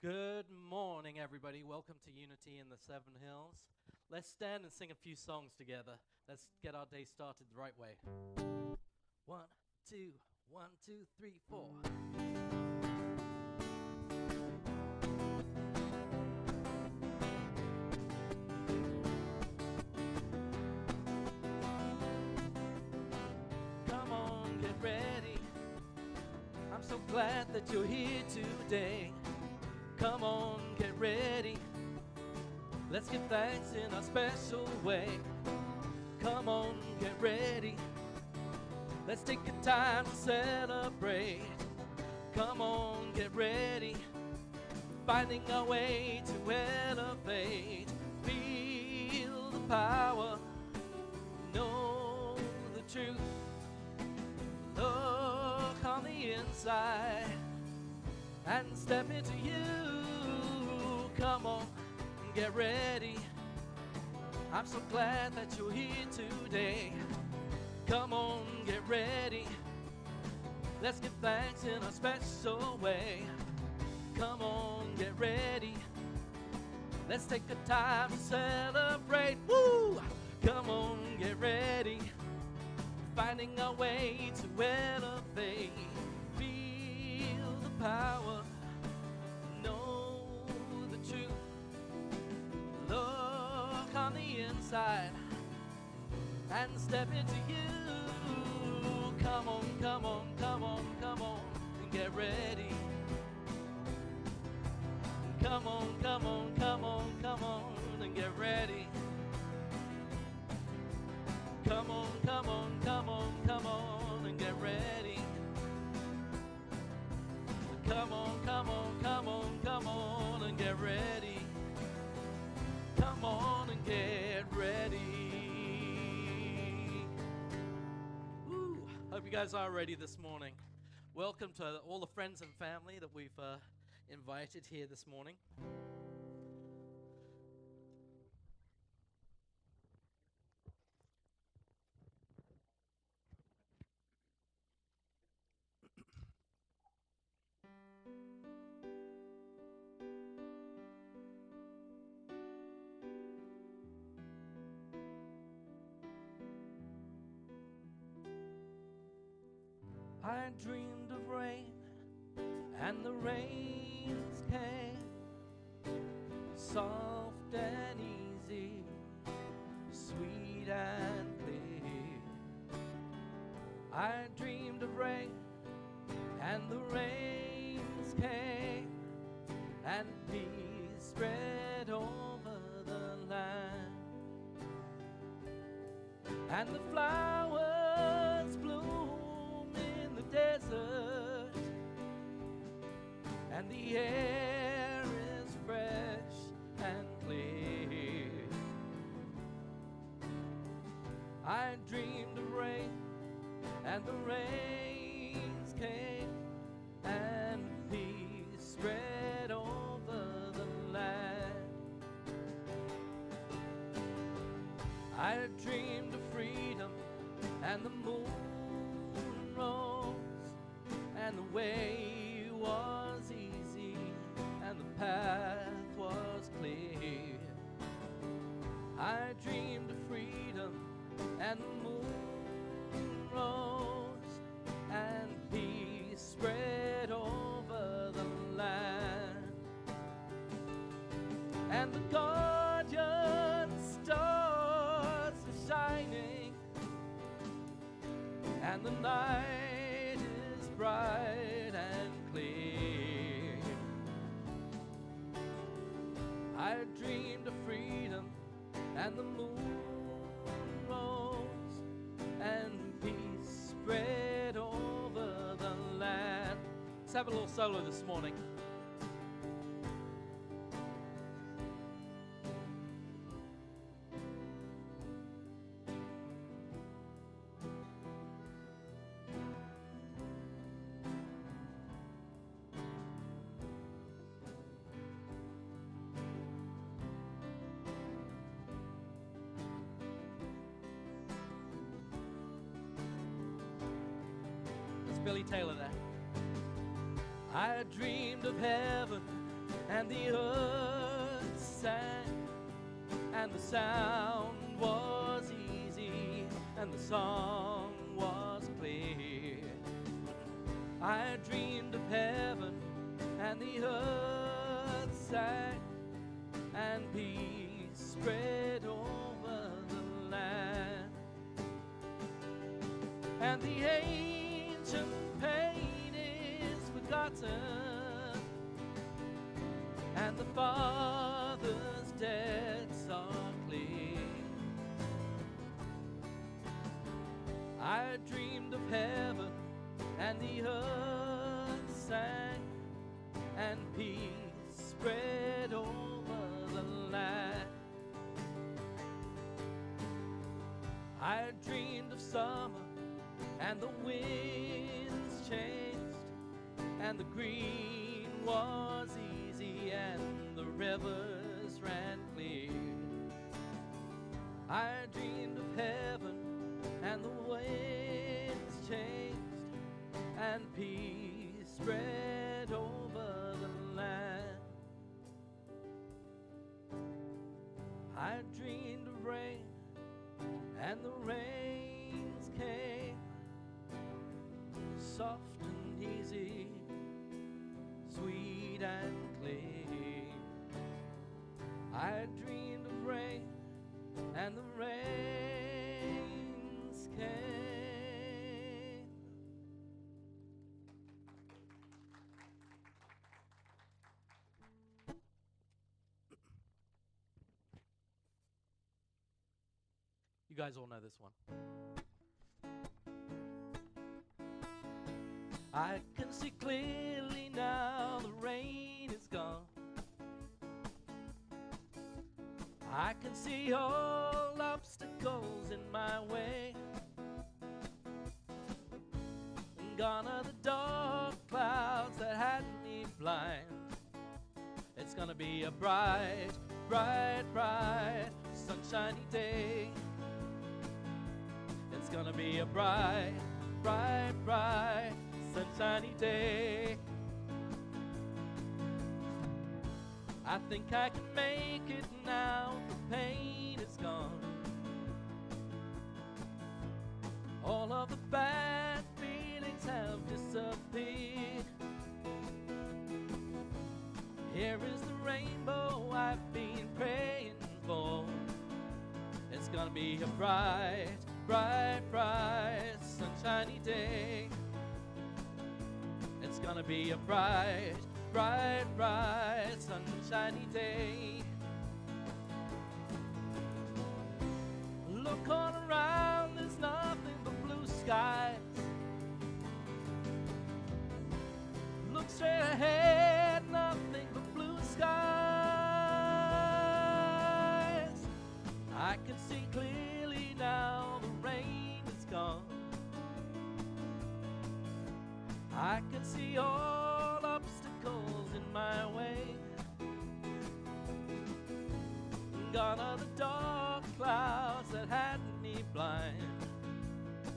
Good morning, everybody. Welcome to Unity in the Seven Hills. Let's stand and sing a few songs together. Let's get our day started the right way. One, two, 4. Come on, get ready. I'm so glad that you're here today. Come on, get ready. Let's give thanks in a special way. Come on, get ready. Let's take a time to celebrate. Come on, get ready. Finding our way to elevate. Feel the power. Know the truth. Look on the inside and step into you. Come on, get ready. I'm so glad that you're here today. Come on, get ready. Let's give thanks in a special way. Come on, get ready. Let's take a time to celebrate. Woo! Come on, get ready. Finding our way to elevate. Feel the power. Know the truth. Look on the inside and step into you. Come on, come on, come on, come on, and get ready. Come on, come on, come on, come on, and get ready. Come on, come on, come on, come on, and get ready. Come on, come on, come on, come on, and get ready. Come on and get ready. Woo! Hope you guys are ready this morning. Welcome to all the friends and family that we've invited here this morning. I dreamed of rain, and the rains came, soft and easy, sweet and clear. I dreamed of rain, and the rains came, and peace spread over the land, and the flowers bloom in the desert, and the air is fresh and clear. I dreamed of rain, and the rains came, and peace spread over the land. I dreamed of freedom, and the moon rose, and the way was easy, and the path was clear. I dreamed of freedom, and the moon rose, and peace spread over the land. And the guardian stars are shining, and the night is bright and clear. I dreamed of freedom, and the moon rose, and peace spread over the land. Let's have a little solo this morning. Billy Taylor there. I dreamed of heaven, and the earth sang, and the sound was easy, and the song was clear. I dreamed of heaven, and the earth sang, and peace spread over the land. And the ancient pain is forgotten, and the Father's debts are clear. I dreamed of heaven, and the earth sang, and peace spread over the land. I dreamed of summer, and the winds changed, and the green was easy, and the rivers ran clear. I dreamed of heaven, and the winds changed, and peace spread over the land. I dreamed of rain, and the rains came, soft and easy, sweet and clean. I dreamed of rain, and the rains came. You guys all know this one. I can see clearly now the rain is gone. I can see all obstacles in my way, and gone are the dark clouds that had me blind. It's gonna be a bright, bright, bright, sunshiny day. It's gonna be a bright, bright, bright, sunshiny day. I think I can make it now, the pain is gone. All of the bad feelings have disappeared. Here is the rainbow I've been praying for. It's gonna be a bright, bright, bright, sunshiny day. It's gonna be a bright, bright, bright, sunshiny day. Look all around, there's nothing but blue skies. Look straight ahead, nothing but blue skies. I can see clearly now, the rain is gone. I can see all obstacles in my way. Gone are the dark clouds that had me blind.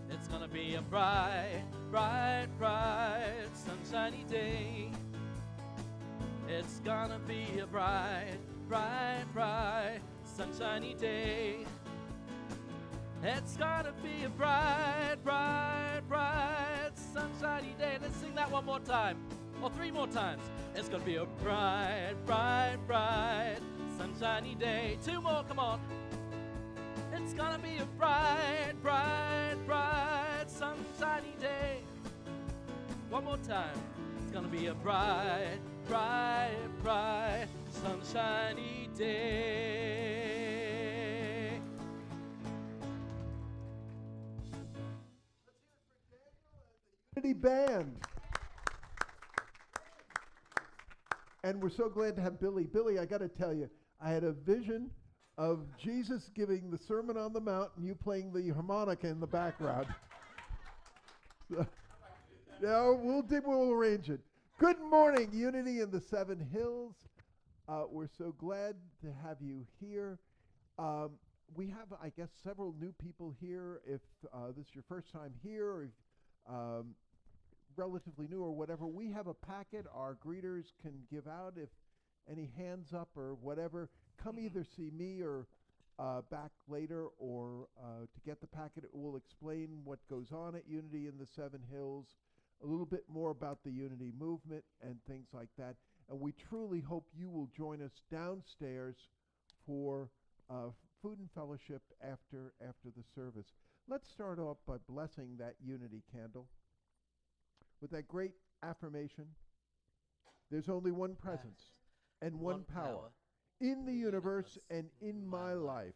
It's gonna be a bright, bright, bright, sunshiny day. It's gonna be a bright, bright, bright, sunshiny day. It's gonna be a bright, bright, bright, sunshiny day. Let's sing that one more time, or three more times. It's gonna be a bright, bright, bright, sunshiny day. Two more, come on. It's gonna be a bright, bright, bright, sunshiny day. One more time. It's gonna be a bright, bright, bright, sunshiny day. Unity Band. And we're so glad to have Billy. Billy, I got to tell you, I had a vision of Jesus giving the Sermon on the Mount and you playing the harmonica in the background. No, we'll arrange it. Good morning, Unity in the Seven Hills. We're so glad to have you here. We have, I guess, several new people here. If this is your first time here, or if, relatively new or whatever, we have a packet our greeters can give out if any hands up or whatever, come either see me or back later, or to get the packet. It will explain what goes on at Unity in the Seven Hills, a little bit more about the Unity movement and things like that. And we truly hope you will join us downstairs for food and fellowship after the service. Let's start off by blessing that Unity candle with that great affirmation. There's only one presence and one power in the universe and in my life.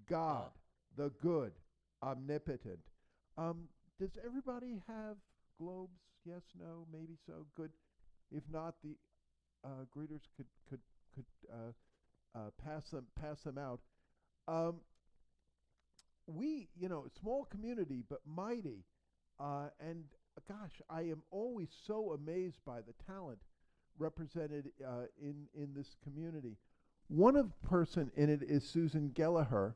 God, the good, omnipotent. Does everybody have globes? Yes, no, maybe so. Good. If not, the greeters could pass them out. We, small community but mighty, and gosh, I am always so amazed by the talent represented in this community. One of the person in it is Susan Gelliher,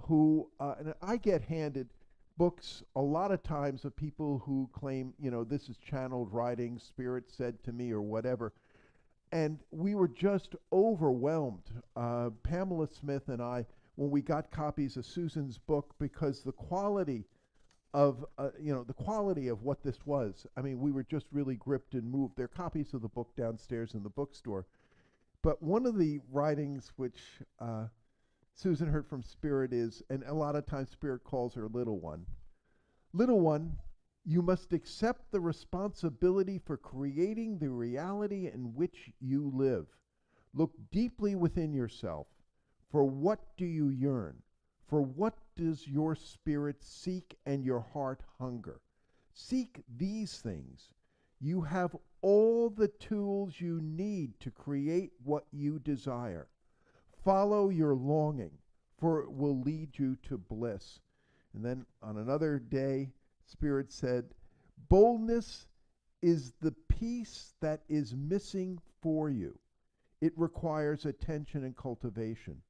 who and I get handed books a lot of times of people who claim, this is channeled writing, Spirit said to me, or whatever. And we were just overwhelmed, Pamela Smith and I, when we got copies of Susan's book, because the quality of what this was. I mean, we were just really gripped and moved. There are copies of the book downstairs in the bookstore. But one of the writings which Susan heard from Spirit is, and a lot of times Spirit calls her little one. Little one, you must accept the responsibility for creating the reality in which you live. Look deeply within yourself. For what do you yearn? For what does your spirit seek and your heart hunger? Seek these things. You have all the tools you need to create what you desire. Follow your longing, for it will lead you to bliss. And then on another day, Spirit said, boldness is the piece that is missing for you. It requires attention and cultivation.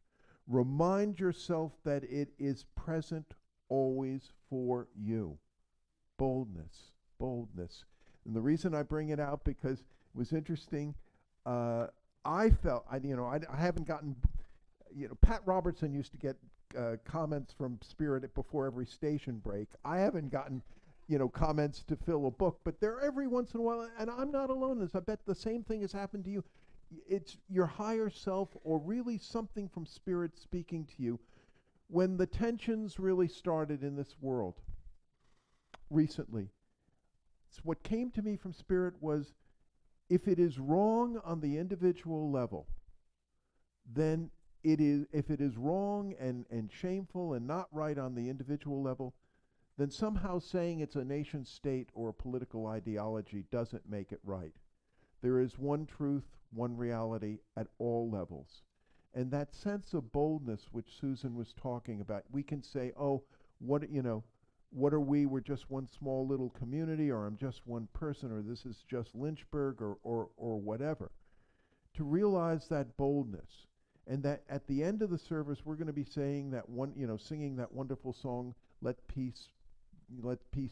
Remind yourself that it is present always for you. Boldness, boldness. And the reason I bring it out, because it was interesting. I felt, I haven't gotten, Pat Robertson used to get comments from Spirit before every station break. I haven't gotten, comments to fill a book, but they're every once in a while, and I'm not alone in this. I bet the same thing has happened to you. It's your higher self, or really something from Spirit speaking to you. When the tensions really started in this world recently, what came to me from Spirit was, if it is wrong on the individual level, then if it is wrong and shameful and not right on the individual level, then somehow saying it's a nation state or a political ideology doesn't make it right. There is one truth, one reality at all levels. And that sense of boldness which Susan was talking about, we can say, oh, what are we? We're just one small little community, or I'm just one person, or this is just Lynchburg, or whatever. To realize that boldness, and that at the end of the service, we're going to be saying that singing that wonderful song, Let Peace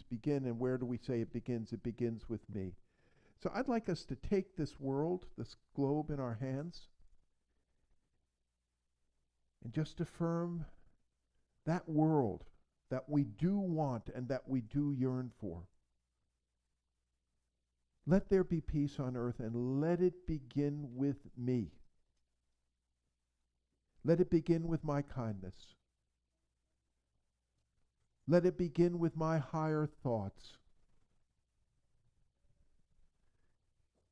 Begin. And where do we say it begins? It begins with me. So I'd like us to take this world, this globe in our hands, and just affirm that world that we do want and that we do yearn for. Let there be peace on earth, and let it begin with me. Let it begin with my kindness. Let it begin with my higher thoughts.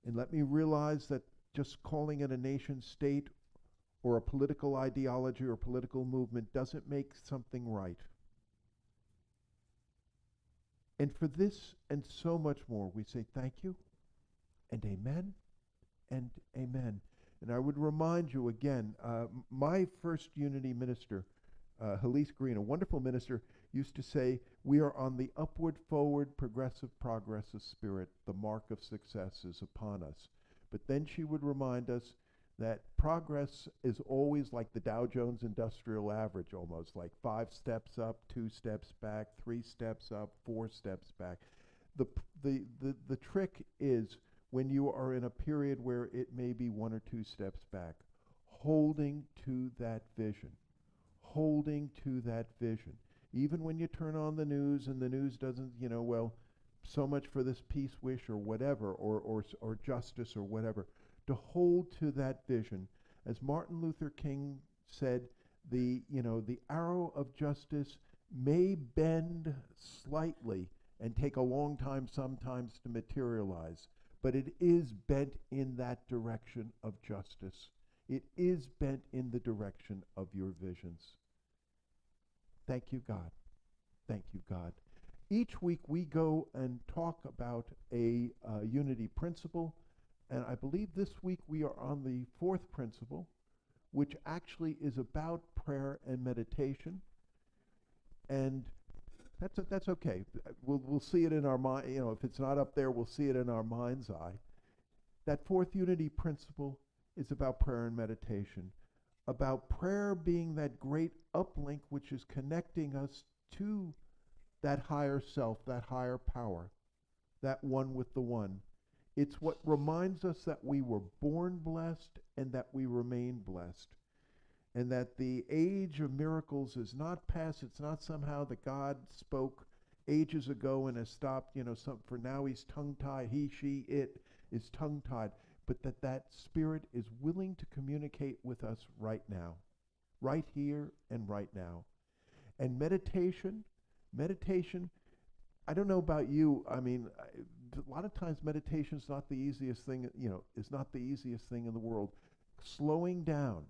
And let me realize that just calling it a nation state or a political ideology or political movement doesn't make something right. And for this and so much more, we say thank you and amen and amen. And I would remind you again, my first Unity minister, Halise Green, a wonderful minister, used to say, we are on the upward, forward, progressive progress of Spirit. The mark of success is upon us. But then she would remind us that progress is always like the Dow Jones Industrial Average, almost like 5 steps up, 2 steps back, 3 steps up, 4 steps back. The trick is, when you are in a period where it may be one or two steps back, holding to that vision, holding to that vision. Even when you turn on the news and the news doesn't, well, so much for this peace wish or whatever, or justice or whatever, to hold to that vision. As Martin Luther King said, the arrow of justice may bend slightly and take a long time sometimes to materialize, but it is bent in that direction of justice. It is bent in the direction of your visions. Thank you, God. Thank you, God. Each week we go and talk about a unity principle, and I believe this week we are on the fourth principle, which actually is about prayer and meditation. And that's okay. We'll see it in our mind. If it's not up there, we'll see it in our mind's eye. That fourth unity principle is about prayer and meditation, about prayer being that great uplink which is connecting us to that higher self, that higher power, that one with the one. It's what reminds us that we were born blessed and that we remain blessed, and that the age of miracles is not past. It's not somehow that God spoke ages ago and has stopped, for now he's tongue-tied, he, she, it is tongue-tied, but that spirit is willing to communicate with us right now, right here and right now. And meditation, I don't know about you, a lot of times meditation is not the easiest thing, is not the easiest thing in the world. Slowing down,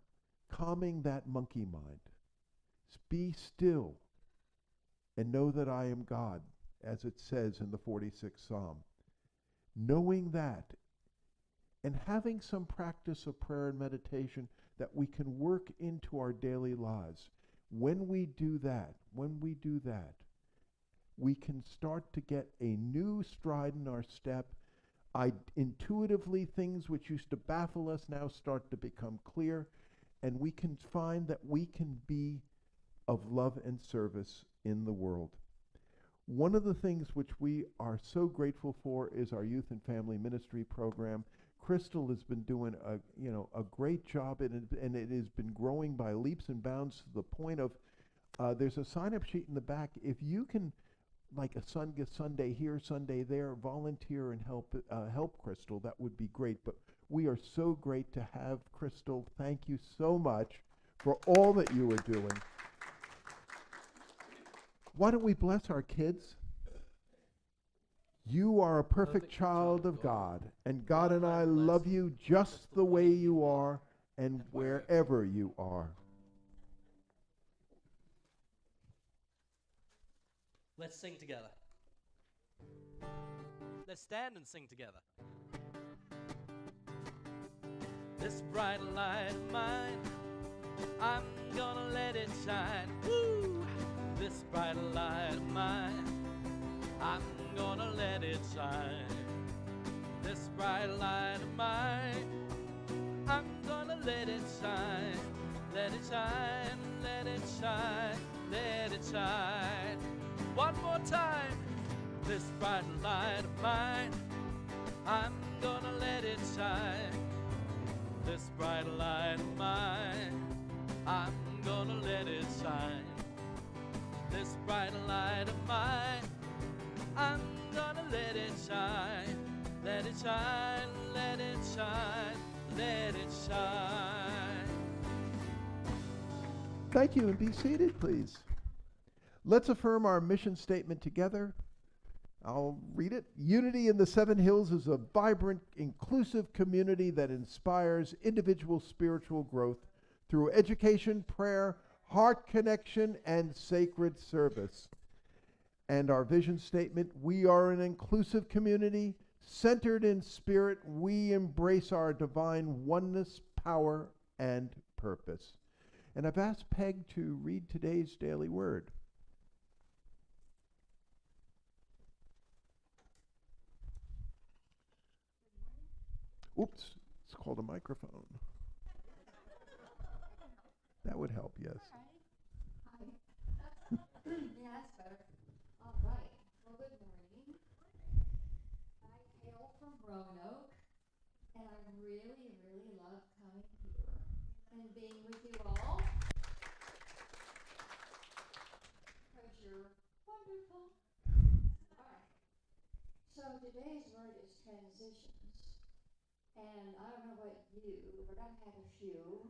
calming that monkey mind. Be still and know that I am God, as it says in the 46th Psalm. Knowing that and having some practice of prayer and meditation that we can work into our daily lives. When we do that, we can start to get a new stride in our step. Intuitively, things which used to baffle us now start to become clear, and we can find that we can be of love and service in the world. One of the things which we are so grateful for is our youth and family ministry program. Crystal has been doing a great job, and it has been growing by leaps and bounds to the point of there's a sign-up sheet in the back. If you can, like a Sunday here, Sunday there, volunteer and help Crystal, that would be great. But we are so great to have Crystal. Thank you so much for all that you are doing. Why don't we bless our kids? You are a perfect child of God, and God and I love you just the way you are and wherever you are. Let's sing together. Let's stand and sing together. This bright light of mine, I'm gonna let it shine. Woo! This bright light of mine, I'm gonna let it shine. This bright light of mine, I'm gonna let it shine. Let it shine, let it shine, let it shine. One more time. This bright light of mine, I'm gonna let it shine. This bright light of mine, I'm gonna let it shine. This bright light of mine, I'm gonna let it shine. Let it shine, let it shine, let it shine. Thank you, and be seated, please. Let's affirm our mission statement together. I'll read it. Unity in the Seven Hills is a vibrant, inclusive community that inspires individual spiritual growth through education, prayer, heart connection, and sacred service. And our vision statement, we are an inclusive community centered in spirit. We embrace our divine oneness, power, and purpose. And I've asked Peg to read today's daily word. Oops, it's called a microphone. That would help, yes. All right. Hi. Yeah, that's better. All right. Well, good morning. I hail from Roanoke. And I really, really love coming here and being with you all. Because you're wonderful. All right. So today's word is transitions. And I don't know about you, but I've had a few.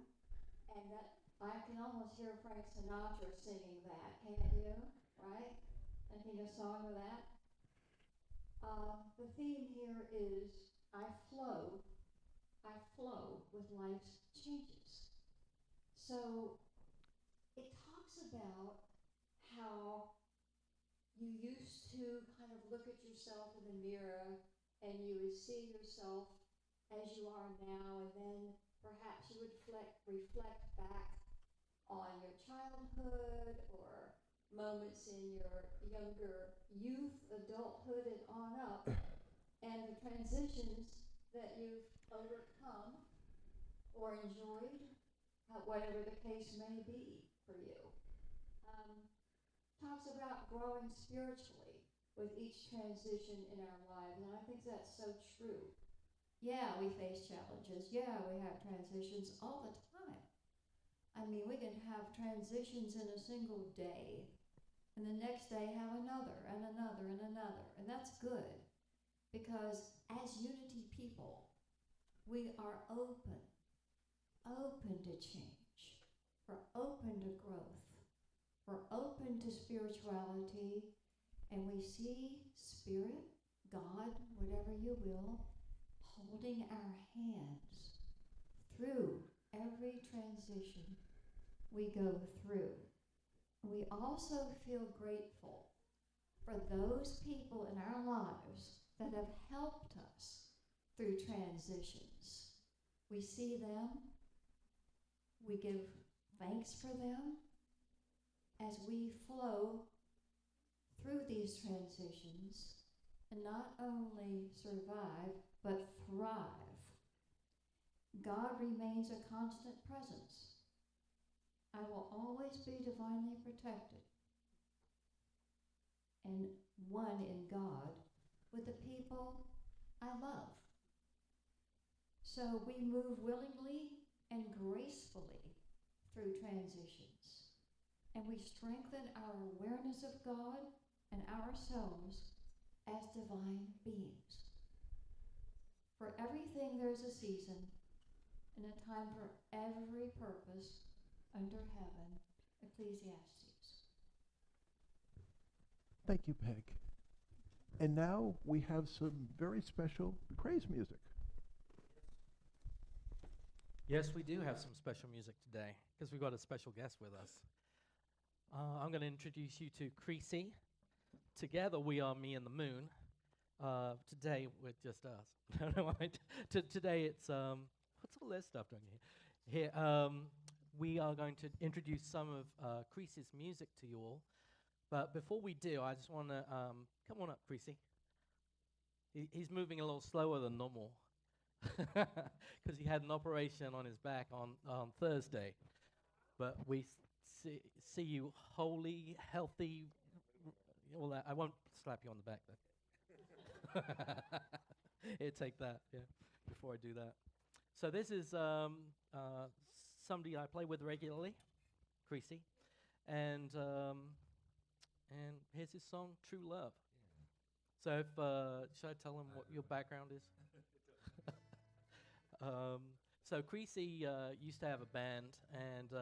And that I can almost hear Frank Sinatra singing that, can't you? Right? Making a song of that. The theme here is I flow with life's changes. So it talks about how you used to kind of look at yourself in the mirror and you would see yourself as you are now, and then perhaps you would reflect back on your childhood or moments in your younger youth, adulthood, and on up, and the transitions that you've overcome or enjoyed, whatever the case may be for you. Talks about growing spiritually with each transition in our lives, and I think that's so true. Yeah, we face challenges. Yeah, we have transitions all the time. I mean, we can have transitions in a single day, and the next day have another, and another, and another, and that's good, because as unity people, we are open to change. We're open to growth. We're open to spirituality, and we see Spirit, God, whatever you will, holding our hands through every transition we go through. We also feel grateful for those people in our lives that have helped us through transitions. We see them, we give thanks for them as we flow through these transitions and not only survive, but thrive. God remains a constant presence. I will always be divinely protected and one in God with the people I love. So we move willingly and gracefully through transitions, and we strengthen our awareness of God and ourselves as divine beings. For everything there's a season and a time for every purpose under heaven. Ecclesiastes. Thank you, Peg. And now we have some very special praise music. Yes, we do have some special music today because we've got a special guest with us. I'm going to introduce you to Creasy. Together we are Me and the Moon. Today we're just us. No, today it's what's all this stuff doing here? We are going to introduce some of Creasy's music to you all. But before we do, I just want to come on up, Creasy. He's moving a little slower than normal because he had an operation on his back on Thursday. But we see you wholly, healthy. All that. I won't slap you on the back, though. It'd take that, yeah, before I do that. So this is somebody I play with regularly, Creasy, and here's his song, True Love. So if, should I tell him what your background is? So Creasy used to have a band and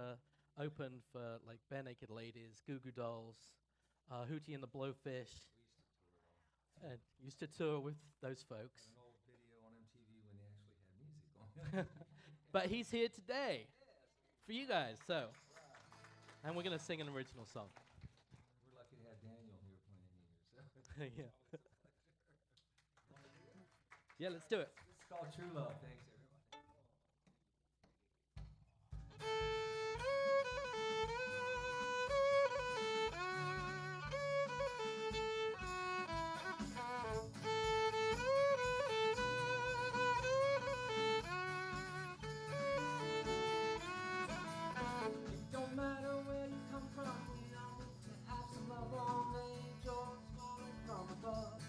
opened for like Bare Naked Ladies, Goo Goo Dolls, Hootie and the Blowfish. And used to tour with those folks. An old video on MTV when they actually had music on. But he's here today for you guys. So, and we're gonna sing an original song. We're lucky to have Daniel here playing either. So. Yeah. Yeah, let's do it. It's called True Love. Thanks, everybody. It don't matter where you come from, we all need to have some love on the angels falling from above.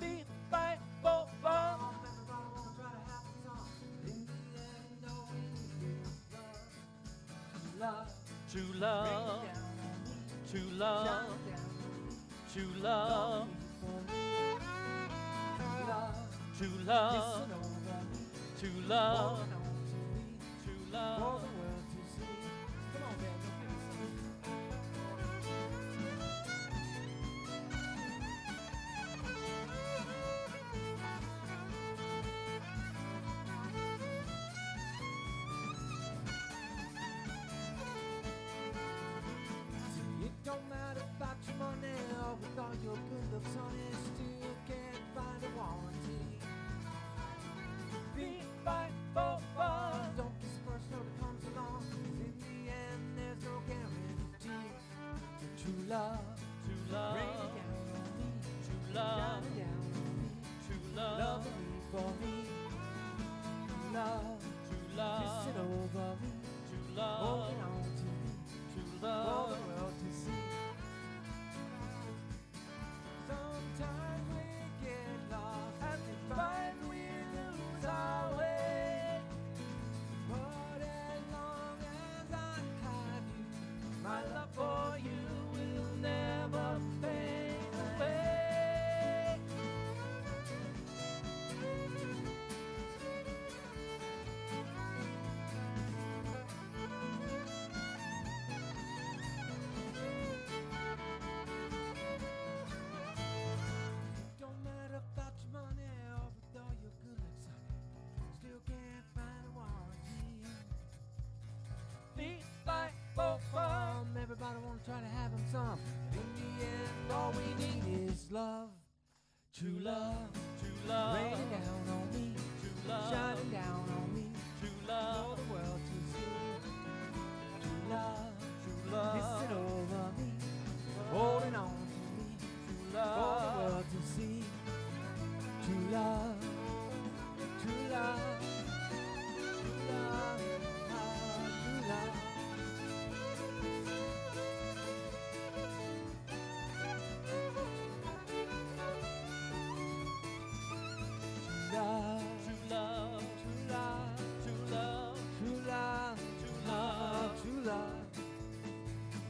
Beat, fight, for fun. Everybody love, true rain love, down on me, true shine love, down on me, true love love, me for me. True true love, love, kissing over me, true love, holding on to me, true for love. the world to see. Come on, man, don't give me some. See, it don't matter about your money or with all your good looks on it, still can't find a warranty. Feet fight for fun. Don't kiss the first note that comes along, 'cause in the end there's no guarantee. True love, True love, raining down on me, true love, shining down on me, true love, loving me for me. True love, true love, kissing over me, true love, holding on to me, true for love. the world to see. Sometimes we get lost and we find we lose our way. But as long as I have you, my love for you will never fade away. Don't matter about your money or with all your good looks on it, still can't find a warranty. Feet fight for fun. Everybody wanna try to have 'em some, but in the end all we need is love. True love, True love, raining down on me, true love, shining down on me, true for love, the world to see. True love, true love, kissing over me, holding on to me, true for the love, world to see. True love, true love, true love, true love. Love, true love, true love, true love, true love, true love, true love,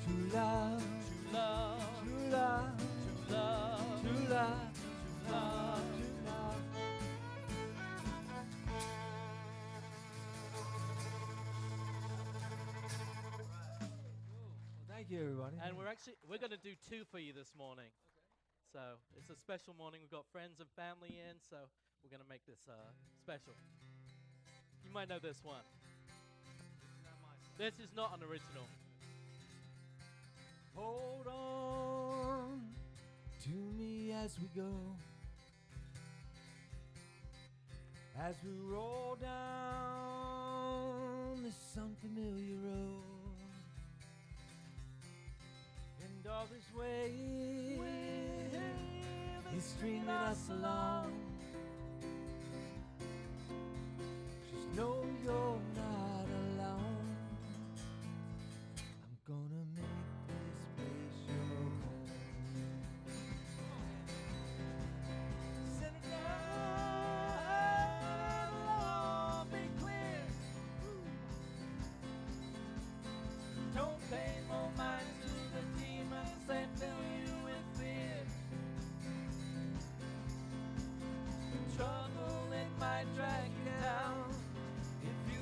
true love, true love, true love, true love, true love, true love. true love. Well, thank you, everybody. And we're going to do two for you this morning. So it's a special morning. We've got friends and family in, so we're going to make this special. You might know this one. This is not an original. Hold on to me as we go, as we roll down this unfamiliar road, and all this way is stringing us along. Just know you're not alone. I'm gonna make this place your home. Sit down, Lord, be clear. Don't pay more mind to the demons that fill you with fear. Trouble, it might drag you down if you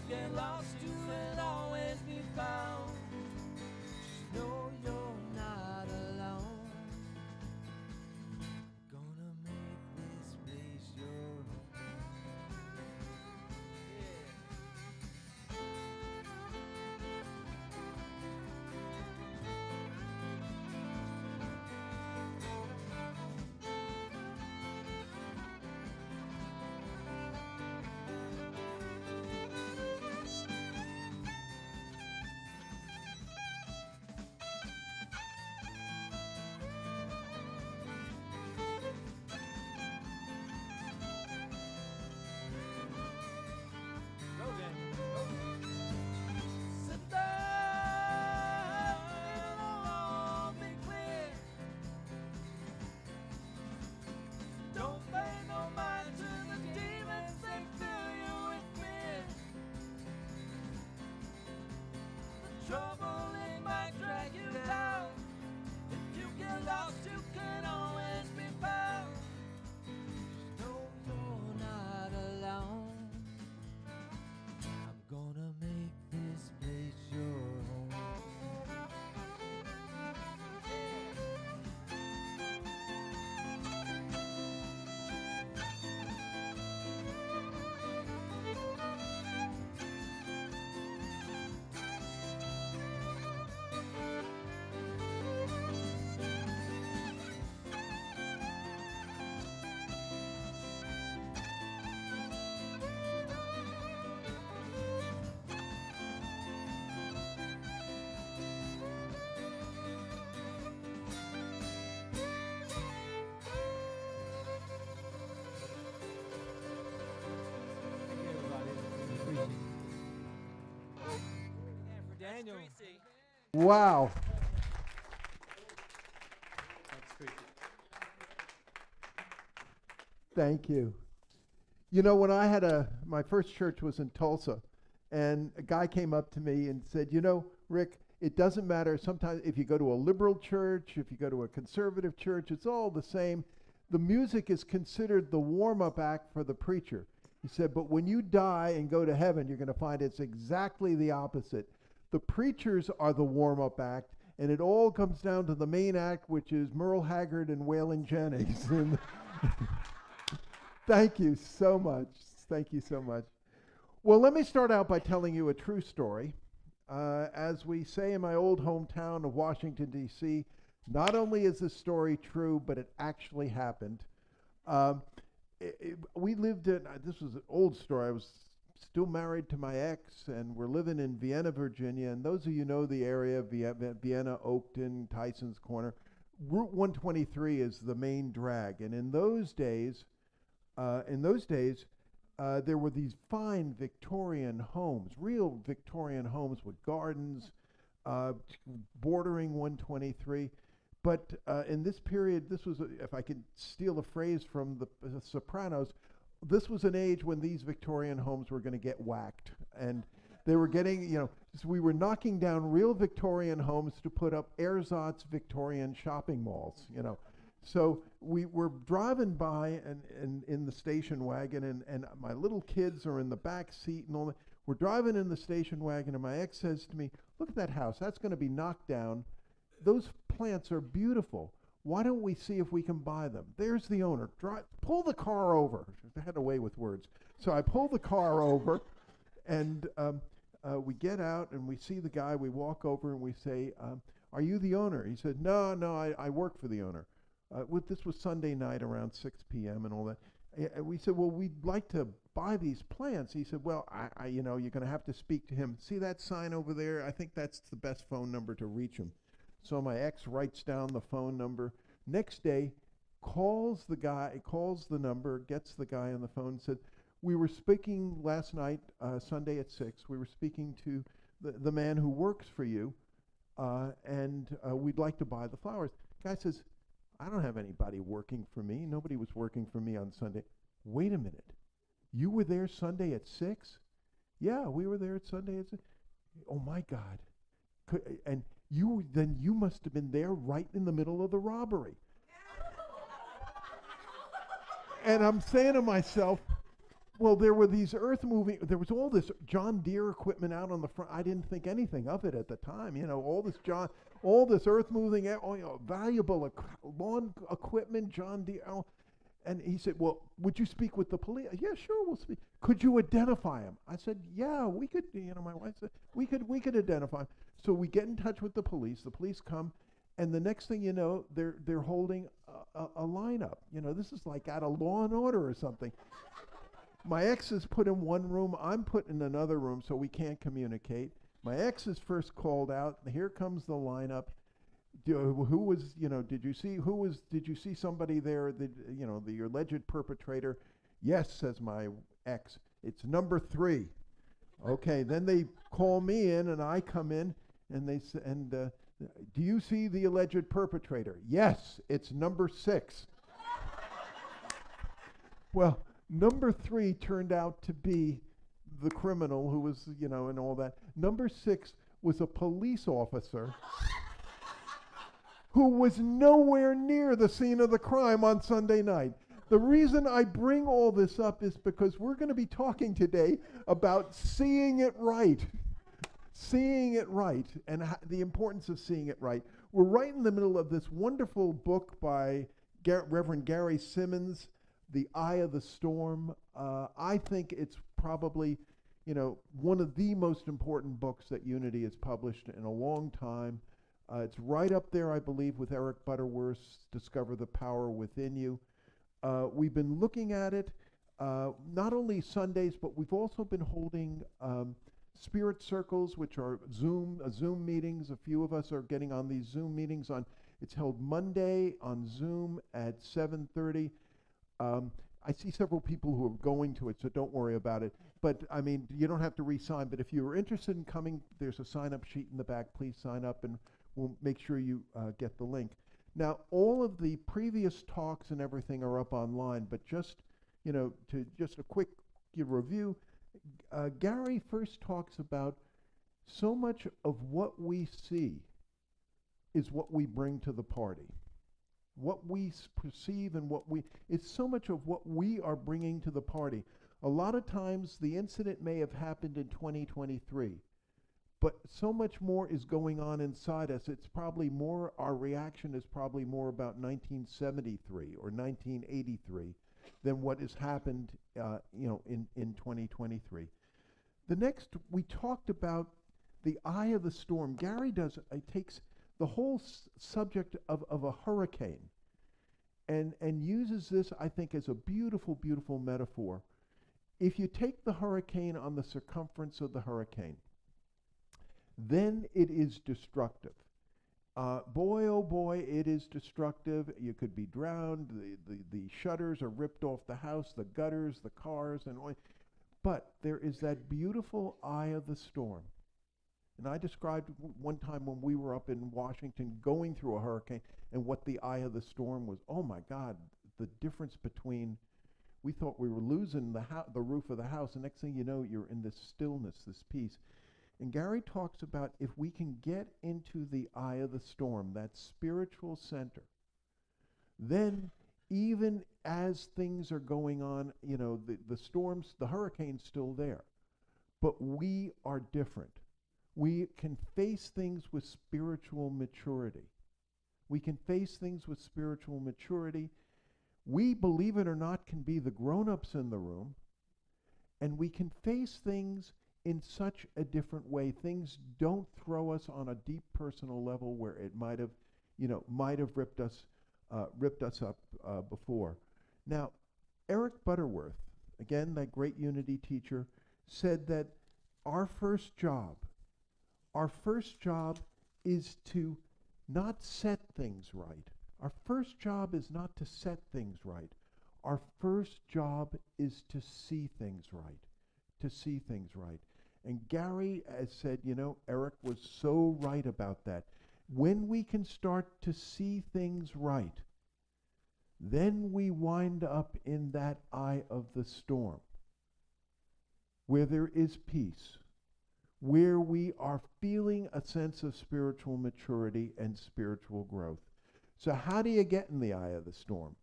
Daniel. Tracy. Wow. Thanks, Tracy. Thank you. You know, when I had my first church was in Tulsa, and a guy came up to me and said, you know, Rick, it doesn't matter. Sometimes if you go to a liberal church, if you go to a conservative church, it's all the same. The music is considered the warm-up act for the preacher. He said, but when you die and go to heaven, you're going to find it's exactly the opposite. The preachers are the warm-up act, and it all comes down to the main act, which is Merle Haggard and Waylon Jennings. Thank you so much. Thank you so much. Well, let me start out by telling you a true story. As we say in my old hometown of Washington, D.C., not only is this story true, but it actually happened. We lived in, this was an old story, I was still married to my ex, and we're living in Vienna, Virginia, and those of you know the area, Vienna, Oakton, Tyson's Corner. Route 123 is the main drag, and in those days, there were these fine Victorian homes, real Victorian homes with gardens, bordering 123. But in this period, this was, if I could steal a phrase from the Sopranos, this was an age when these Victorian homes were going to get whacked. And they were getting, you know, so we were knocking down real Victorian homes to put up ersatz Victorian shopping malls, you know. So we were driving by and in the station wagon, and my little kids are in the back seat and all that. We're driving in the station wagon, and my ex says to me, look at that house. That's going to be knocked down. Those plants are beautiful. Why don't we see if we can buy them? There's the owner. Pull the car over. I had a way with words. So I pull the car over, and we get out, and we see the guy. We walk over, and we say, are you the owner? He said, no, I work for the owner. This was Sunday night around 6 p.m. and all that. We said, well, we'd like to buy these plants. He said, well, you know, you're going to have to speak to him. See that sign over there? I think that's the best phone number to reach him. So my ex writes down the phone number. Next day, calls the number, gets the guy on the phone, said, we were speaking last night, Sunday at 6. We were speaking to the man who works for you, and we'd like to buy the flowers. Guy says, I don't have anybody working for me. Nobody was working for me on Sunday. Wait a minute. You were there Sunday at 6? Yeah, we were there at Sunday at 6. Oh my God. And you must have been there right in the middle of the robbery. And I'm saying to myself, well, there were these there was all this John Deere equipment out on the front. I didn't think anything of it at the time. You know, all this earth moving, valuable lawn equipment, John Deere. And he said, well, would you speak with the police? Yeah, sure, we'll speak. Could you identify him? I said, yeah, we could, my wife said, we could identify him. So we get in touch with the police come, and the next thing you know, they're holding a lineup. You know, this is like out of Law and Order or something. My ex is put in one room, I'm put in another room, so we can't communicate. My ex is first called out. Here comes the lineup. Who was, did you see somebody there, the alleged perpetrator? Yes, says my ex. It's number 3. Okay, then they call me in, and I come in, and they say, do you see the alleged perpetrator? Yes, it's number 6. Well, number 3 turned out to be the criminal who was, and all that. Number 6 was a police officer who was nowhere near the scene of the crime on Sunday night. The reason I bring all this up is because we're going to be talking today about seeing it right. Seeing it right, and the importance of seeing it right. We're right in the middle of this wonderful book by Reverend Gary Simmons, The Eye of the Storm. I think it's probably, one of the most important books that Unity has published in a long time. It's right up there, I believe, with Eric Butterworth's Discover the Power Within You. We've been looking at it not only Sundays, but we've also been holding spirit circles, which are Zoom meetings. A few of us are getting on these Zoom meetings. It's held Monday on Zoom at 7:30. I see several people who are going to it, so don't worry about it. But I mean, you don't have to re-sign. But if you're interested in coming, there's a sign-up sheet in the back. Please sign up, and we'll make sure you get the link. Now, all of the previous talks and everything are up online. But just just a quick review. Gary first talks about so much of what we see is what we bring to the party. What we perceive and it's so much of what we are bringing to the party. A lot of times the incident may have happened in 2023, but so much more is going on inside us. It's probably more, our reaction is probably more about 1973 or 1983 than what has happened in 2023. The next, we talked about the eye of the storm. Gary takes the whole subject of a hurricane and uses this, I think, as a beautiful, beautiful metaphor. If you take the hurricane on the circumference of the hurricane, then it is destructive. Boy, oh boy, it is destructive. You could be drowned. The shutters are ripped off the house, the gutters, the cars, and all. But there is that beautiful eye of the storm. And I described one time when we were up in Washington going through a hurricane and what the eye of the storm was. Oh my God, the difference between, we thought we were losing the roof of the house, and next thing you know, you're in this stillness, this peace. And Gary talks about if we can get into the eye of the storm, that spiritual center, then even as things are going on, the storms, the hurricane's still there, but we are different. We can face things with spiritual maturity. We can face things with spiritual maturity. We, believe it or not, can be the grown-ups in the room, and we can face things in such a different way. Things don't throw us on a deep personal level where it might have ripped us up before. Now, Eric Butterworth, again, that great Unity teacher, said that our first job is to not set things right. Our first job is not to set things right. Our first job is to see things right. To see things right. And Gary has said, Eric was so right about that. When we can start to see things right, then we wind up in that eye of the storm, where there is peace, where we are feeling a sense of spiritual maturity and spiritual growth. So how do you get in the eye of the storm?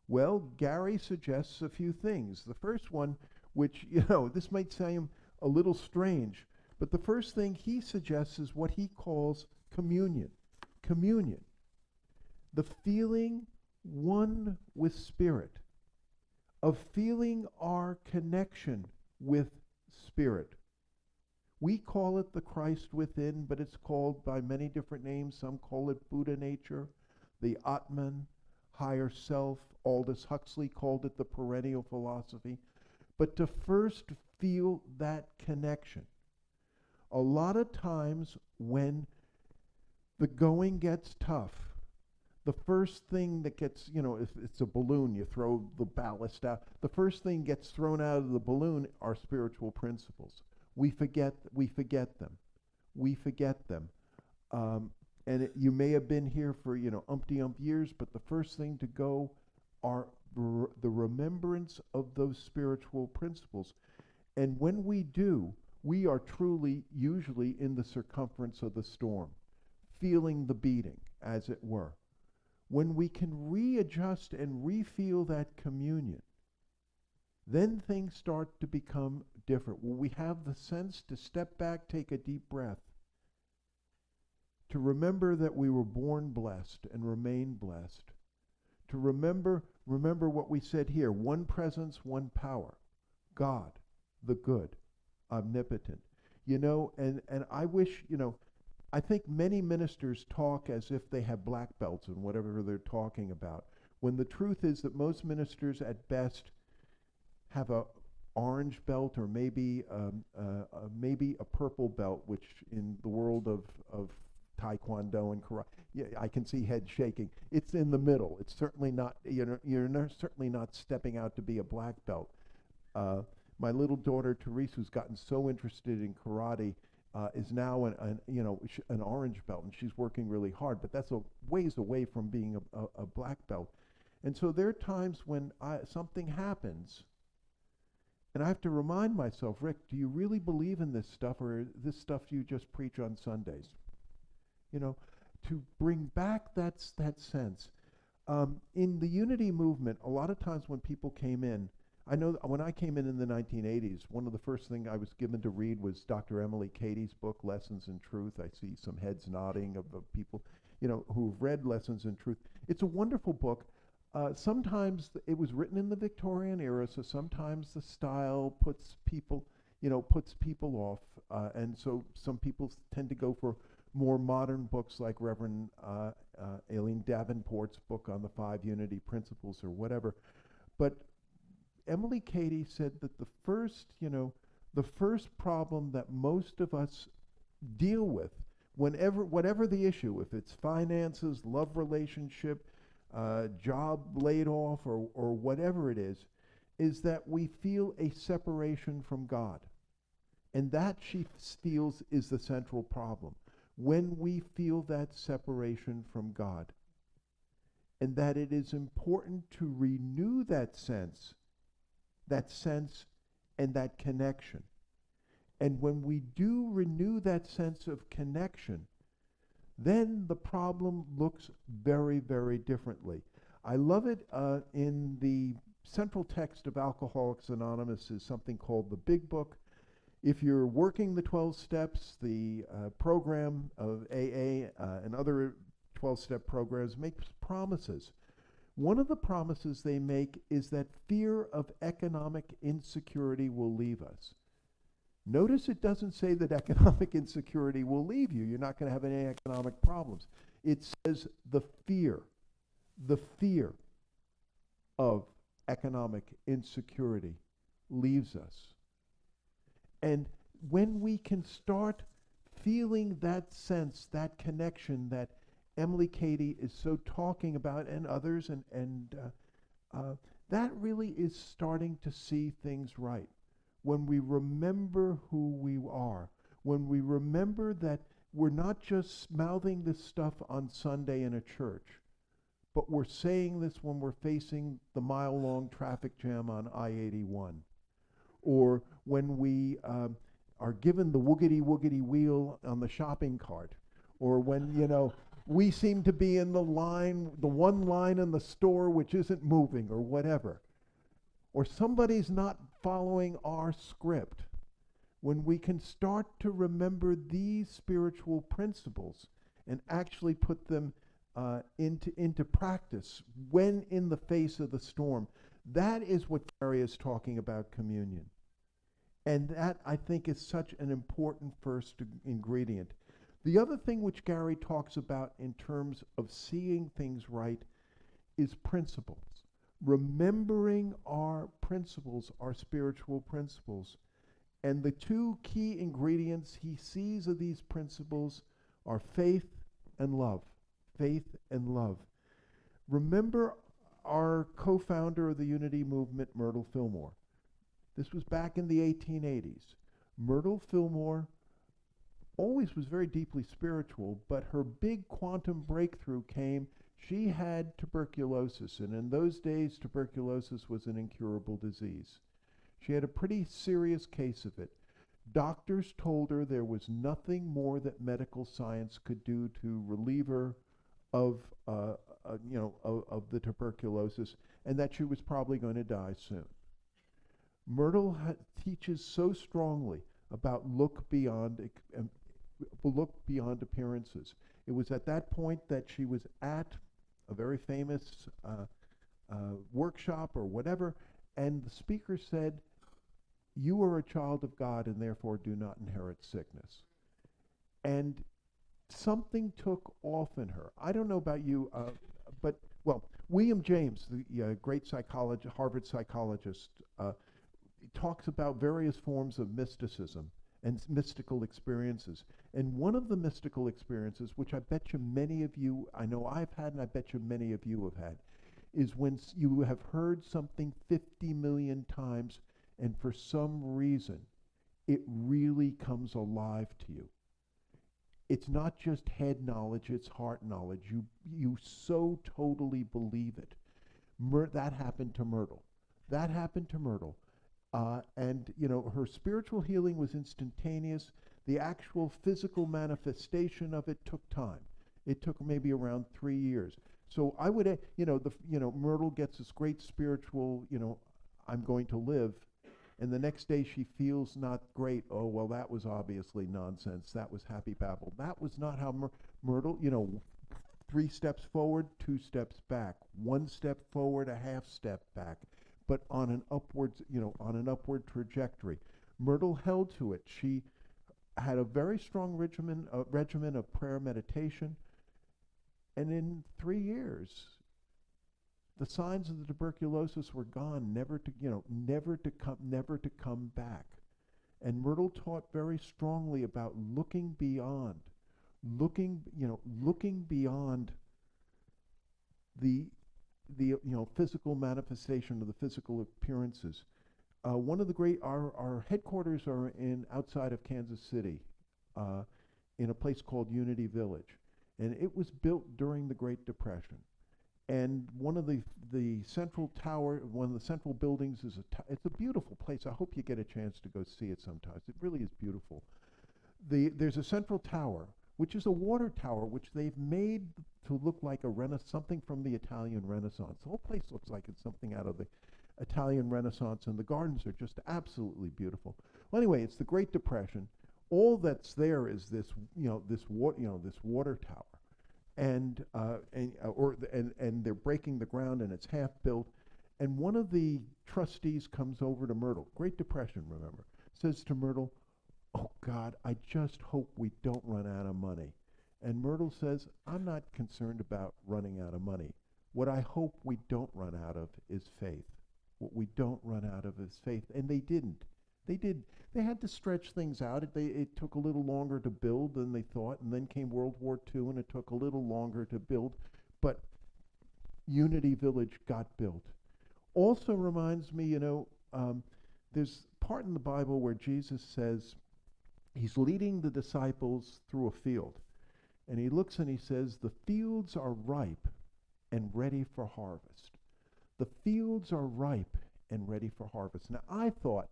Well, Gary suggests a few things. The first one, which, this might seem a little strange, but the first thing he suggests is what he calls communion. Communion. The feeling one with Spirit, of feeling our connection with Spirit. We call it the Christ within, but it's called by many different names. Some call it Buddha nature, the Atman, higher self. Aldous Huxley called it the perennial philosophy. But to first feel that connection. A lot of times when the going gets tough, the first thing that gets, if it's a balloon, you throw the ballast out. The first thing gets thrown out of the balloon are spiritual principles. We forget them. We forget them. And you may have been here for, umpty-ump years, but the first thing to go are the remembrance of those spiritual principles. And when we do, we are truly, usually in the circumference of the storm, feeling the beating, as it were. When we can readjust and re-feel that communion, then things start to become different. When we have the sense to step back, take a deep breath, to remember that we were born blessed and remain blessed, to remember what we said here, one presence, one power, God, the good, omnipotent. And I wish, I think many ministers talk as if they have black belts in whatever they're talking about, when the truth is that most ministers at best have a orange belt or maybe a purple belt, which in the world of Taekwondo and karate. Yeah, I can see head shaking. It's in the middle. It's certainly not, certainly not stepping out to be a black belt. My little daughter, Therese, who's gotten so interested in karate, is now an orange belt, and she's working really hard, but that's a ways away from being a black belt. And so there are times when something happens, and I have to remind myself, Rick, do you really believe in this stuff, or is this stuff you just preach on Sundays? To bring back that sense. In the unity movement, a lot of times when people came in, I know that when I came in the 1980s, one of the first things I was given to read was Dr. Emily Cady's book, Lessons in Truth. I see some heads nodding of people, who've read Lessons in Truth. It's a wonderful book. Sometimes it was written in the Victorian era, so sometimes the style puts people off, and so some people tend to go for more modern books like Reverend Aileen Davenport's book on the 5 Unity Principles or whatever. But Emily Cady said that the first problem that most of us deal with, whatever the issue, if it's finances, love relationship, job laid off, or whatever it is that we feel a separation from God. And that she feels is the central problem. When we feel that separation from God, and that it is important to renew that sense and that connection. And when we do renew that sense of connection, then the problem looks very, very differently. I love it in the central text of Alcoholics Anonymous is something called the Big Book. If you're working the 12 steps, the program of AA and other 12-step programs makes promises. One of the promises they make is that fear of economic insecurity will leave us. Notice it doesn't say that economic insecurity will leave you. You're not going to have any economic problems. It says the fear of economic insecurity leaves us. And when we can start feeling that sense, that connection that Emily Cady is so talking about, and others, and that really is starting to see things right. When we remember who we are, when we remember that we're not just mouthing this stuff on Sunday in a church, but we're saying this when we're facing the mile-long traffic jam on I-81, or when we are given the woogity wheel on the shopping cart, or when, we seem to be in the one line in the store which isn't moving, or whatever, or somebody's not following our script. When we can start to remember these spiritual principles and actually put them into practice when in the face of the storm, that is what Gary is talking about communion. And that, I think, is such an important first ingredient. The other thing which Gary talks about in terms of seeing things right is principles. Remembering our principles, our spiritual principles. And the two key ingredients he sees of these principles are faith and love. Faith and love. Remember our co-founder of the Unity Movement, Myrtle Fillmore. This was back in the 1880s. Myrtle Fillmore always was very deeply spiritual, but her big quantum breakthrough came. She had tuberculosis, and in those days, tuberculosis was an incurable disease. She had a pretty serious case of it. Doctors told her there was nothing more that medical science could do to relieve her of the tuberculosis, and that she was probably going to die soon. Myrtle teaches so strongly about look beyond appearances. It was at that point that she was at a very famous workshop or whatever, and the speaker said, "You are a child of God and therefore do not inherit sickness." And something took off in her. I don't know about you, but William James, the great Harvard psychologist, talks about various forms of mysticism, and mystical experiences. And one of the mystical experiences, which I bet you many of you, I know I've had and I bet you many of you have had, is when you have heard something 50 million times and for some reason it really comes alive to you. It's not just head knowledge, it's heart knowledge. You so totally believe it. That happened to Myrtle. That happened to Myrtle. And, you know, her spiritual healing was instantaneous. The actual physical manifestation of it took time. It took maybe around 3 years. So I would, Myrtle gets this great spiritual, I'm going to live. And the next day she feels not great. Oh, well, that was obviously nonsense. That was happy babble. That was not how Myrtle, 3 steps forward, 2 steps back. 1 step forward, a half step back. But on an upward trajectory. Myrtle held to it. She had a very strong regimen of prayer meditation. And in 3 years, the signs of the tuberculosis were gone, never to come back. And Myrtle taught very strongly about looking beyond the physical manifestation of the physical appearances. One of the great, our headquarters are outside of Kansas City, in a place called Unity Village, and it was built during the Great Depression. And one of the central tower, one of the central buildings is it's a beautiful place. I hope you get a chance to go see it sometimes. It really is beautiful. There's a central tower, which is a water tower, which they've made to look like something from the Italian Renaissance. The whole place looks like it's something out of the Italian Renaissance, and the gardens are just absolutely beautiful. Well, anyway, it's the Great Depression. All that's there is this water tower. And they're breaking the ground, and it's half built. And one of the trustees comes over to Myrtle, Great Depression, remember, says to Myrtle, "Oh God, I just hope we don't run out of money." And Myrtle says, "I'm not concerned about running out of money. What I hope we don't run out of is faith. What we don't run out of is faith." And they didn't. They had to stretch things out. It took a little longer to build than they thought, and then came World War II, and it took a little longer to build, but Unity Village got built. Also reminds me, there's part in the Bible where Jesus says he's leading the disciples through a field, and he looks and he says, "The fields are ripe and ready for harvest." The fields are ripe and ready for harvest. Now, I thought,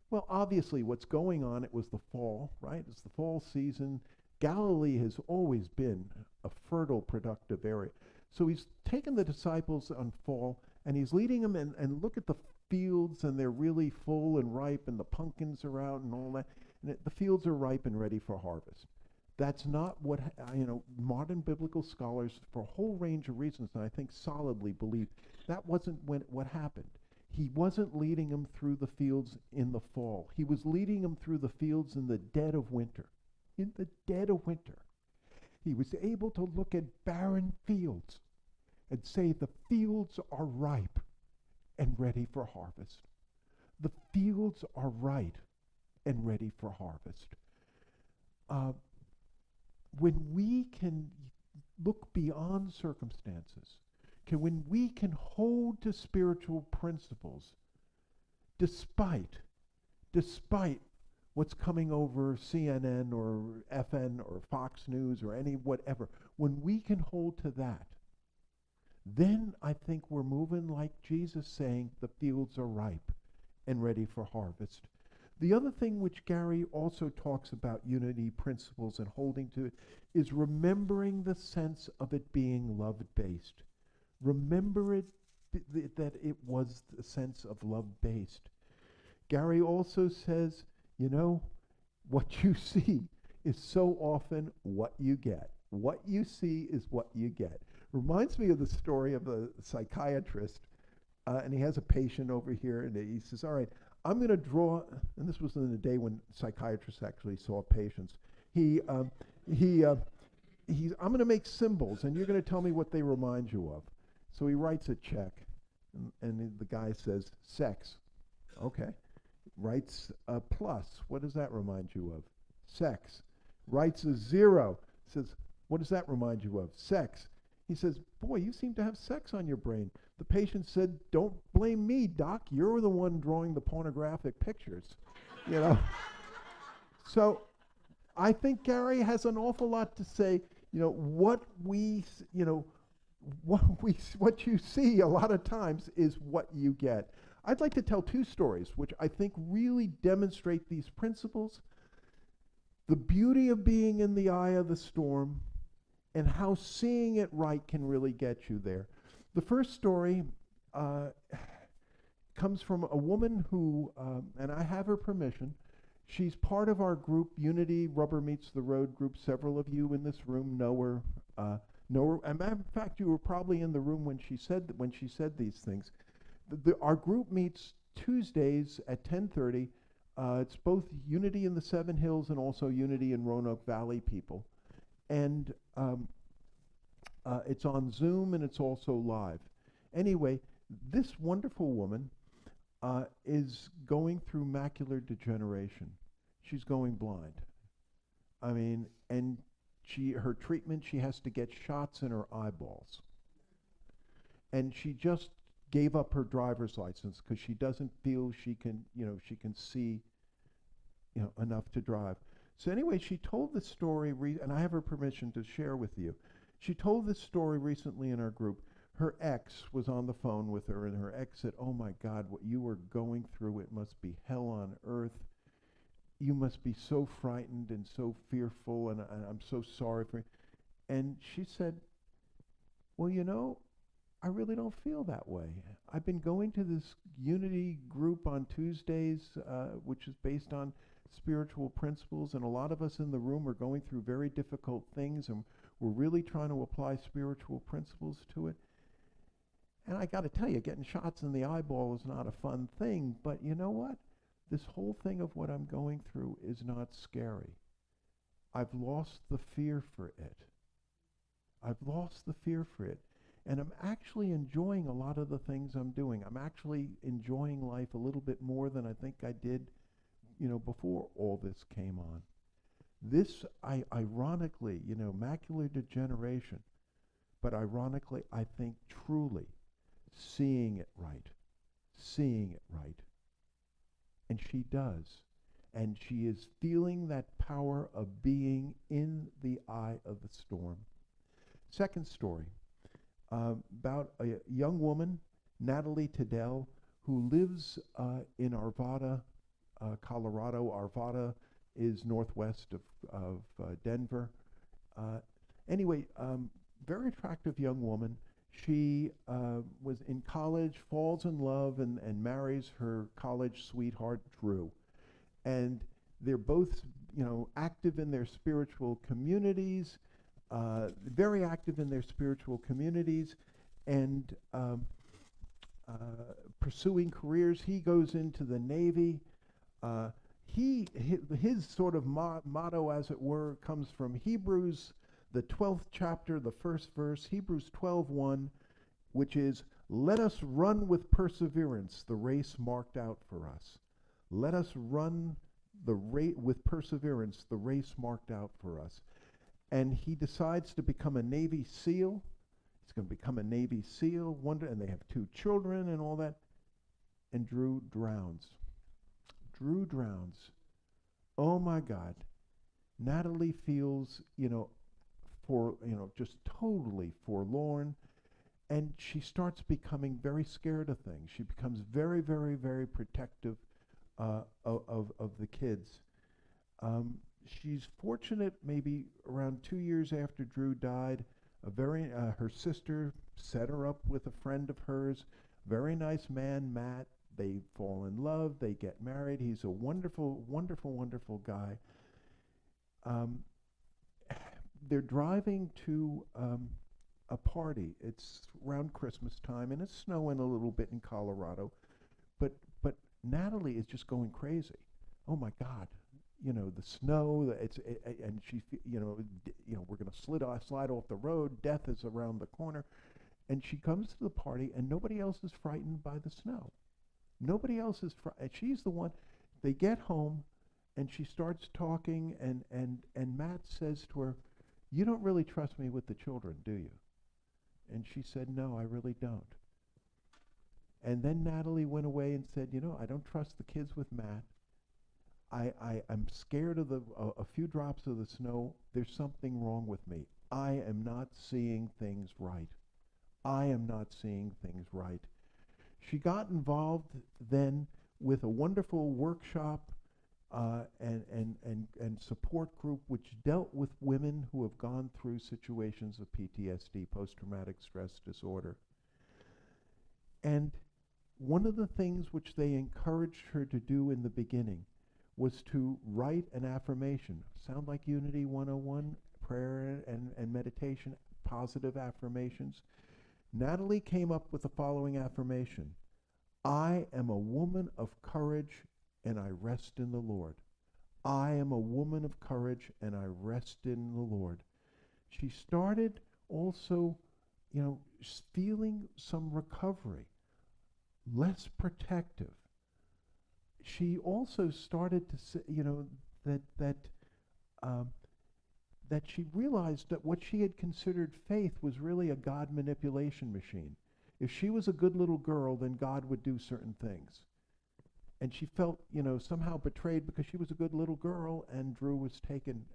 well, obviously what's going on, it was the fall, right? It's the fall season. Galilee has always been a fertile, productive area. So he's taken the disciples on fall, and he's leading them, and look at the fields, and they're really full and ripe, and the pumpkins are out and all that. And the fields are ripe and ready for harvest. That's not what, modern biblical scholars, for a whole range of reasons, and I think solidly believe, that wasn't what happened. He wasn't leading them through the fields in the fall. He was leading them through the fields in the dead of winter. In the dead of winter. He was able to look at barren fields and say, the fields are ripe and ready for harvest. The fields are right and ready for harvest. When we can look beyond circumstances, when we can hold to spiritual principles despite what's coming over CNN or FN or Fox News or any whatever, when we can hold to that, then I think we're moving like Jesus saying the fields are ripe and ready for harvest. The other thing which Gary also talks about unity principles and holding to it is remembering the sense of it being love-based. Remember it, that it was the sense of love-based. Gary also says, what you see is so often what you get. What you see is what you get. Reminds me of the story of a psychiatrist, and he has a patient over here, and he says, all right, I'm going to draw, and this was in the day when psychiatrists actually saw patients. I'm going to make symbols, and you're going to tell me what they remind you of. So he writes a check, and the guy says, sex. Okay. Writes a plus. What does that remind you of? Sex. Writes a 0. Says, what does that remind you of? Sex. He says, boy, you seem to have sex on your brain. The patient said, don't blame me, doc. You're the one drawing the pornographic pictures. You know? So I think Gary has an awful lot to say. What you see a lot of times is what you get. I'd like to tell 2 stories which I think really demonstrate these principles, the beauty of being in the eye of the storm, and how seeing it right can really get you there. The first story comes from a woman who, and I have her permission, she's part of our group, Unity Rubber Meets the Road group. Several of you in this room know her. As a matter of fact, you were probably in the room when she said these things. Our group meets Tuesdays at 10:30. It's both Unity in the Seven Hills and also Unity in Roanoke Valley people. And it's on Zoom and it's also live. Anyway, this wonderful woman is going through macular degeneration. She's going blind. I mean, and her treatment, she has to get shots in her eyeballs. And she just gave up her driver's license because she doesn't feel she can see, enough to drive. So anyway, she told this story, and I have her permission to share with you. She told this story recently in our group. Her ex was on the phone with her, and her ex said, oh my God, what you are going through, it must be hell on earth. You must be so frightened and so fearful, and I'm so sorry for you. And she said, well, I really don't feel that way. I've been going to this Unity group on Tuesdays, which is based on spiritual principles, and a lot of us in the room are going through very difficult things, and we're really trying to apply spiritual principles to it. And I got to tell you, getting shots in the eyeball is not a fun thing, but you know what? This whole thing of what I'm going through is not scary. I've lost the fear for it. I've lost the fear for it. And I'm actually enjoying a lot of the things I'm doing. I'm actually enjoying life a little bit more than I think I did, before all this came on. This, ironically, macular degeneration, but ironically, I think truly seeing it right. And she does. And she is feeling that power of being in the eye of the storm. Second story, about a young woman, Natalie Tiddell, who lives in Arvada, Colorado. Arvada is northwest of Denver. Anyway, very attractive young woman. She was in college, falls in love, and marries her college sweetheart, Drew. And they're both, active in their spiritual communities, very active in their spiritual communities, and pursuing careers. He goes into the Navy. His sort of motto, as it were, comes from Hebrews, the 12th chapter, the first verse, Hebrews 12:1, which is, let us run with perseverance the race marked out for us. Let us run with perseverance the race marked out for us. And he decides to become a Navy SEAL. He's going to become a Navy SEAL, and they have 2 children and all that. And Drew drowns. Oh my God. Natalie feels, just totally forlorn. And she starts becoming very scared of things. She becomes very, very, very protective of the kids. She's fortunate, maybe around 2 years after Drew died, her sister set her up with a friend of hers, very nice man, Matt. They fall in love, they get married. He's a wonderful, wonderful, wonderful guy. They're driving to a party. It's around Christmas time, and it's snowing a little bit in Colorado. But Natalie is just going crazy. Oh my God. The snow, and she, we're going to slide off the road. Death is around the corner. And she comes to the party, and nobody else is frightened by the snow. Nobody else is frightened. She's the one. They get home, and she starts talking, and Matt says to her, "You don't really trust me with the children, do you?" And she said, "No, I really don't." And then Natalie went away and said, "I don't trust the kids with Matt. I'm scared of a few drops of the snow. There's something wrong with me. I am not seeing things right. I am not seeing things right." She got involved then with a wonderful workshop and support group which dealt with women who have gone through situations of PTSD, post-traumatic stress disorder. And one of the things which they encouraged her to do in the beginning was to write an affirmation. Sound like Unity 101, prayer and meditation, positive affirmations. Natalie came up with the following affirmation: "I am a woman of courage and I rest in the Lord. I am a woman of courage and I rest in the Lord." She started also, feeling some recovery, less protective. She also started to say, that she realized that what she had considered faith was really a God manipulation machine. If she was a good little girl, then God would do certain things. And she felt, somehow betrayed because she was a good little girl and Drew was taken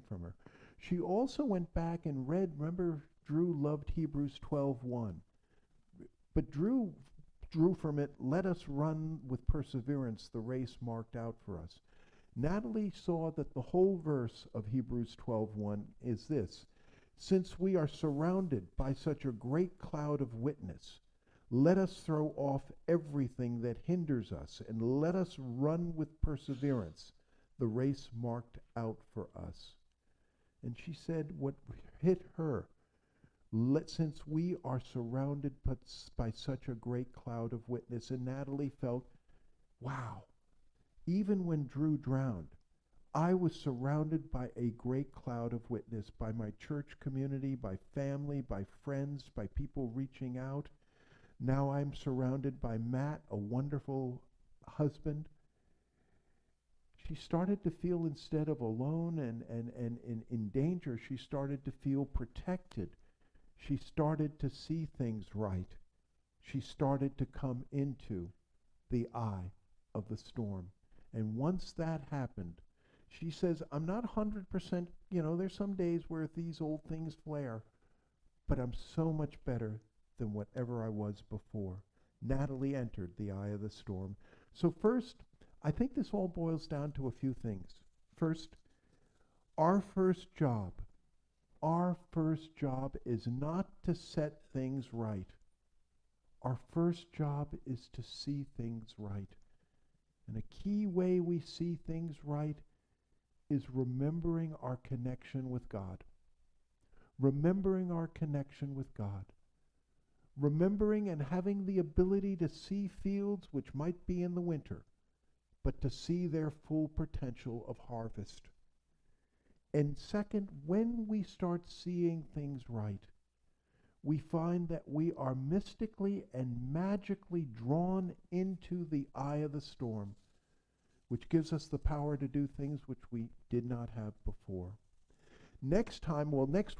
from her. She also went back and read, remember Drew loved Hebrews 12:1. But Drew drew from it, "Let us run with perseverance the race marked out for us." Natalie saw that the whole verse of Hebrews 12:1 is this: "Since we are surrounded by such a great cloud of witness, let us throw off everything that hinders us and let us run with perseverance the race marked out for us." And she said what hit her: since we are surrounded by such a great cloud of witness. And Natalie felt, wow, even when Drew drowned, I was surrounded by a great cloud of witness, by my church community, by family, by friends, by people reaching out. Now I'm surrounded by Matt, a wonderful husband. She started to feel, instead of alone and in danger, she started to feel protected. She started to see things right. She started to come into the eye of the storm. And once that happened, she says, "I'm not 100%, there's some days where these old things flare, but I'm so much better than whatever I was before." Natalie entered the eye of the storm. So first, I think this all boils down to a few things. First, our first job is not to set things right. Our first job is to see things right. And a key way we see things right is remembering our connection with God. Remembering our connection with God. Remembering and having the ability to see fields which might be in the winter, but to see their full potential of harvest. And second, when we start seeing things right, we find that we are mystically and magically drawn into the eye of the storm, which gives us the power to do things which we did not have before. Next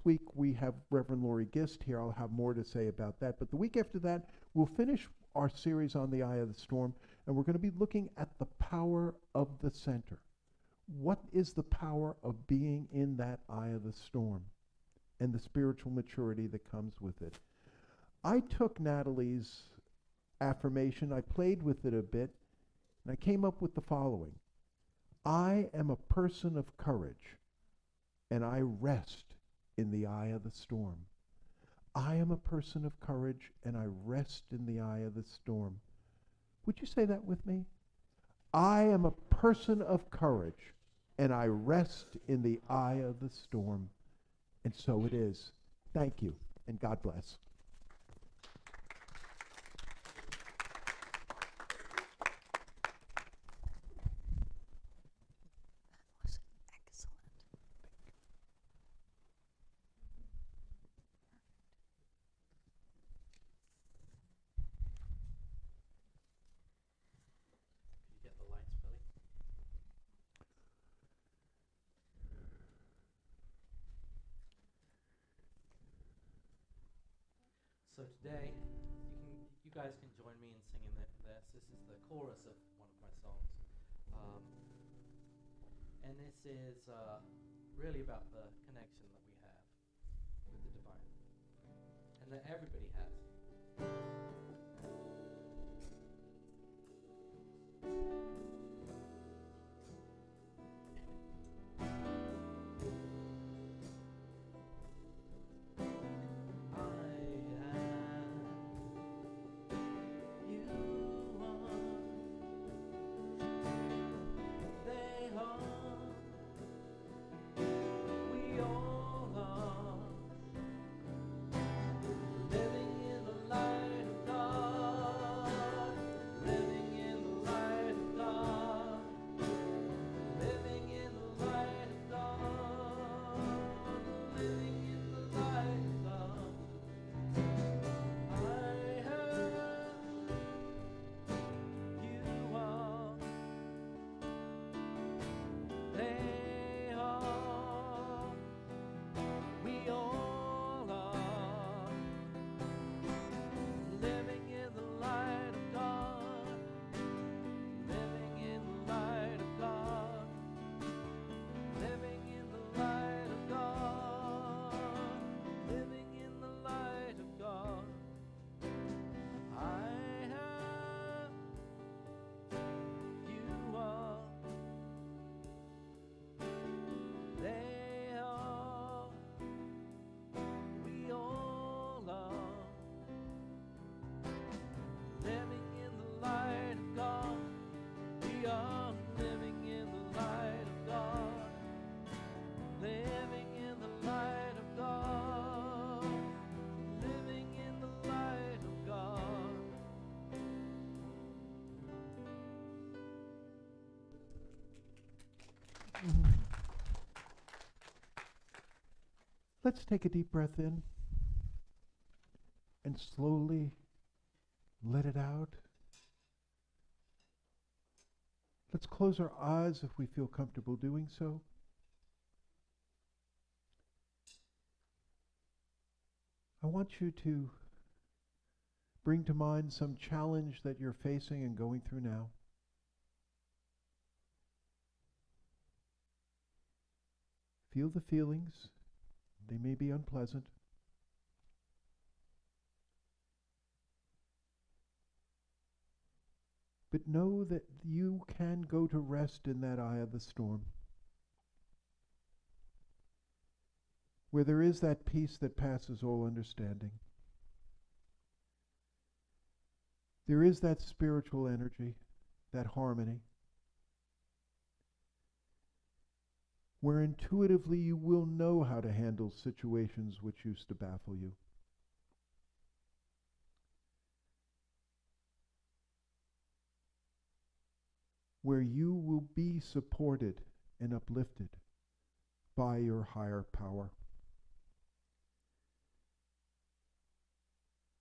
week we have Reverend Laurie Gist here. I'll have more to say about that. But the week after that, we'll finish our series on the eye of the storm, and we're going to be looking at the power of the center. What is the power of being in that eye of the storm and the spiritual maturity that comes with it? I took Natalie's affirmation, I played with it a bit, and I came up with the following: "I am a person of courage, and I rest in the eye of the storm." I am a person of courage, and I rest in the eye of the storm. Would you say that with me? I am a person of courage, and I rest in the eye of the storm. And so it is. Thank you, and God bless. Was excellent. Can you get the lights, Bill? So today, you guys can join me in singing this. This is the chorus of one of my songs, and this is really about the connection that we have with the divine, and that everybody has. Let's take a deep breath in and slowly let it out. Let's close our eyes if we feel comfortable doing so. I want you to bring to mind some challenge that you're facing and going through now. Feel the feelings. They may be unpleasant. But know that you can go to rest in that eye of the storm, where there is that peace that passes all understanding. There is that spiritual energy, that harmony, where intuitively you will know how to handle situations which used to baffle you. Where you will be supported and uplifted by your higher power.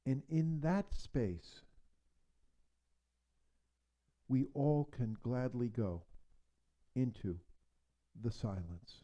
And in that space, we all can gladly go into the silence.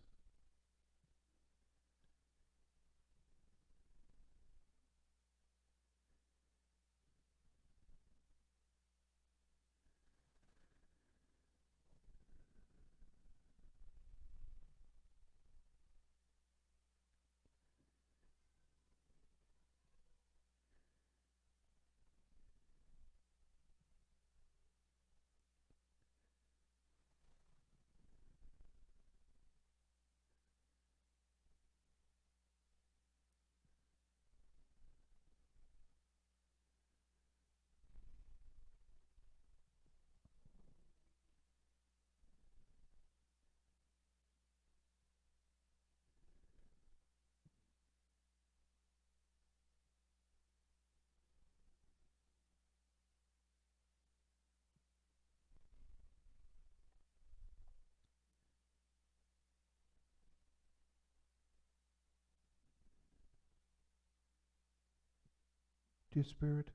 Dear Spirit,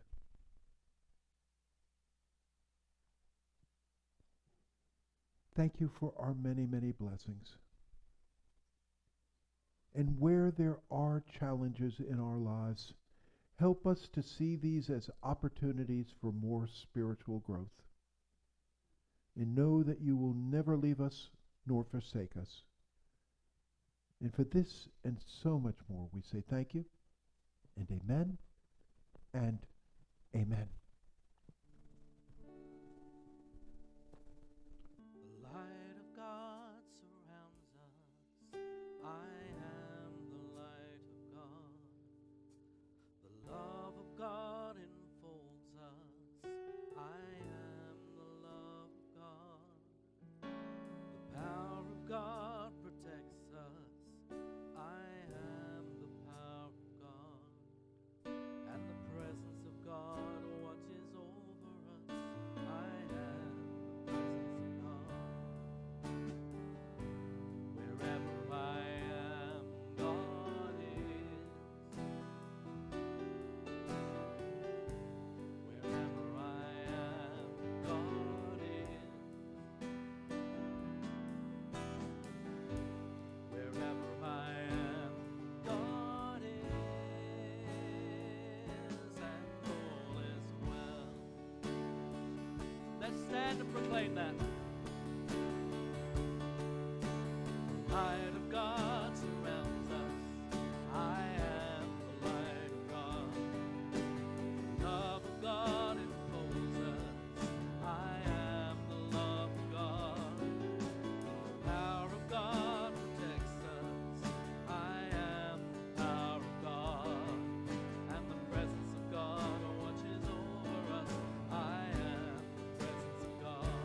thank you for our many, many blessings. And where there are challenges in our lives, Help us to see these as opportunities for more spiritual growth. And know that you will never leave us nor forsake us. And for this and so much more, we say thank you, and amen, and amen. The light of God surrounds us. I am the light of God. The love of God enfolds us. I am the love of God. The power of God protects us. I am the power of God. And the presence of God watches over us. I am the presence of God. Wherever I am, God is. Wherever I am, God is. Wherever I am, God is, and all is well. Let's stand and proclaim that. The light of God surrounds us. I am the light of God. The love of God enfolds us. I am the love of God. The power of God protects us. I am the power of God. And the presence of God watches over us. I am the presence of God.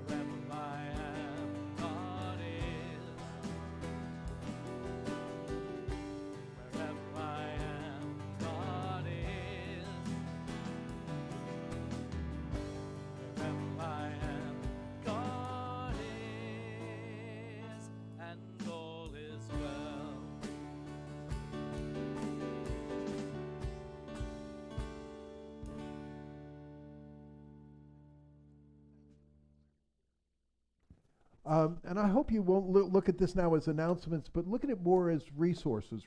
Wherever I am, God is. Wherever I am, God is. Wherever I am, God is, and all is well. And I hope you won't look at this now as announcements, but look at it more as resources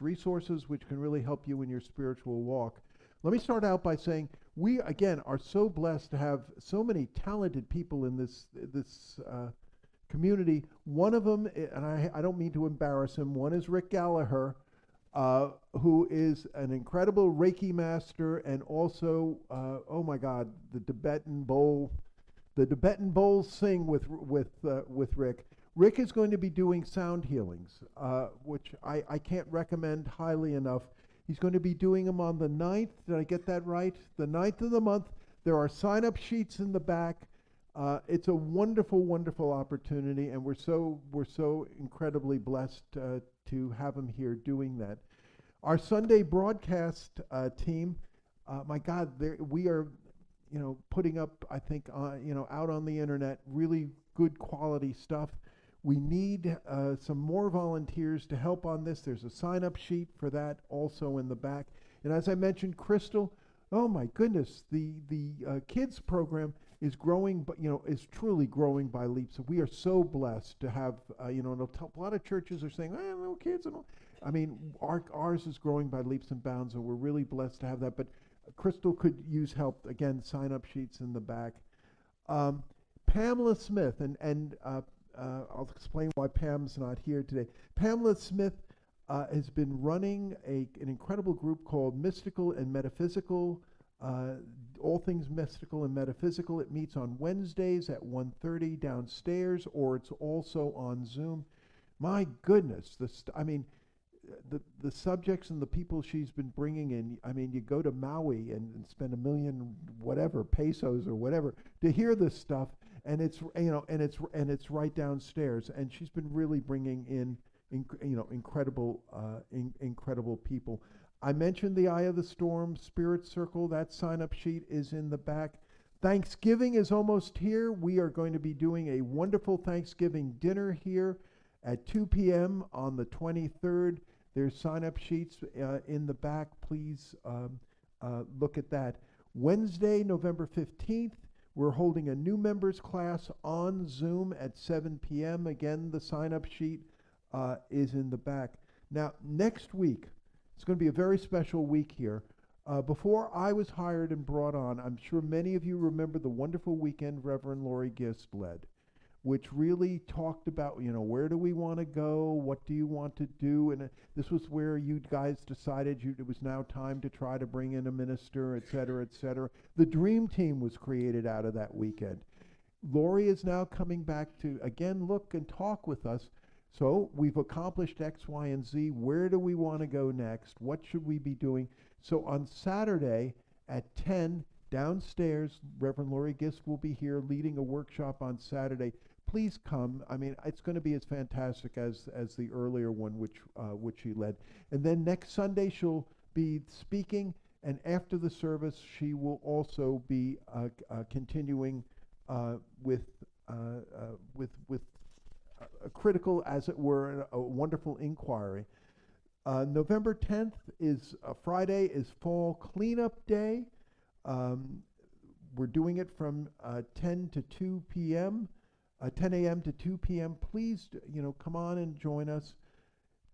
which can really help you in your spiritual walk. Let me start out by saying we, again, are so blessed to have so many talented people in this community. One of them, and I don't mean to embarrass him, one is Rick Gallagher, who is an incredible Reiki master and also, oh my God, the Tibetan bowls sing with Rick. Rick is going to be doing sound healings, which I can't recommend highly enough. He's going to be doing them on the 9th. Did I get that right? The 9th of the month. There are sign-up sheets in the back. It's a wonderful, wonderful opportunity, and we're so incredibly blessed to have him here doing that. Our Sunday broadcast team, my God, we are, putting up, I think, out on the internet, really good quality stuff. We need some more volunteers to help on this. There's a sign-up sheet for that also in the back. And as I mentioned, Crystal, oh my goodness, the kids program is growing, but is truly growing by leaps. So we are so blessed to have, and a lot of churches are saying, no kids and all. I mean, ours is growing by leaps and bounds, and we're really blessed to have that. But Crystal could use help. Again, sign-up sheets in the back. Pamela Smith, and I'll explain why Pam's not here today. Pamela Smith has been running an incredible group called Mystical and Metaphysical, all things mystical and metaphysical. It meets on Wednesdays at 1:30 downstairs, or it's also on Zoom. My goodness, the subjects and the people she's been bringing in. I mean, you go to Maui and spend $1 million whatever pesos or whatever to hear this stuff, and it's it's right downstairs. And she's been really bringing in incredible people. I mentioned the Eye of the Storm Spirit Circle. That sign-up sheet is in the back. Thanksgiving is almost here. We are going to be doing a wonderful Thanksgiving dinner here at 2 p.m. on the 23rd. There's sign-up sheets in the back. Please look at that. Wednesday, November 15th, we're holding a new members class on Zoom at 7 p.m. Again, the sign-up sheet is in the back. Now, next week, It's going to be a very special week here. Before I was hired and brought on, I'm sure many of you remember the wonderful weekend Reverend Lori Gist led, which really talked about, where do we want to go? What do you want to do? And this was where you guys decided it was now time to try to bring in a minister, et cetera, et cetera. The dream team was created out of that weekend. Lori is now coming back to, again, look and talk with us. So we've accomplished X, Y, and Z. Where do we want to go next? What should we be doing? So on Saturday at 10, downstairs, Reverend Lori Gist will be here leading a workshop on Saturday. Please come. I mean, it's going to be as fantastic as the earlier one, which she led. And then next Sunday she'll be speaking, and after the service she will also be continuing with a critical, as it were, a wonderful inquiry. November 10th is Friday, is Fall Cleanup Day. We're doing it from 10 to 2 p.m., 10 a.m. to 2 p.m. Please, come on and join us.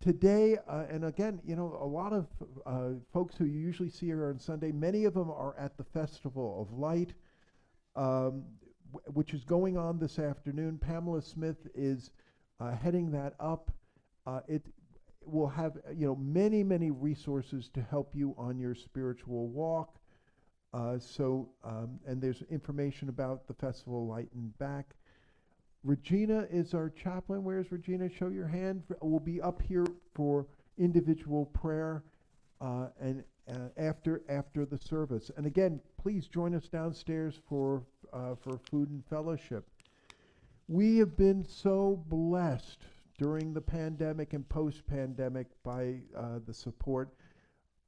Today, and again, a lot of folks who you usually see here on Sunday, many of them are at the Festival of Light, which is going on this afternoon. Pamela Smith is heading that up. It will have, many, many resources to help you on your spiritual walk. And there's information about the Festival of Light and back. Regina is our chaplain. Where's Regina? Show your hand. We'll be up here for individual prayer and after the service. And again, please join us downstairs for food and fellowship. We have been so blessed during the pandemic and post-pandemic by the support.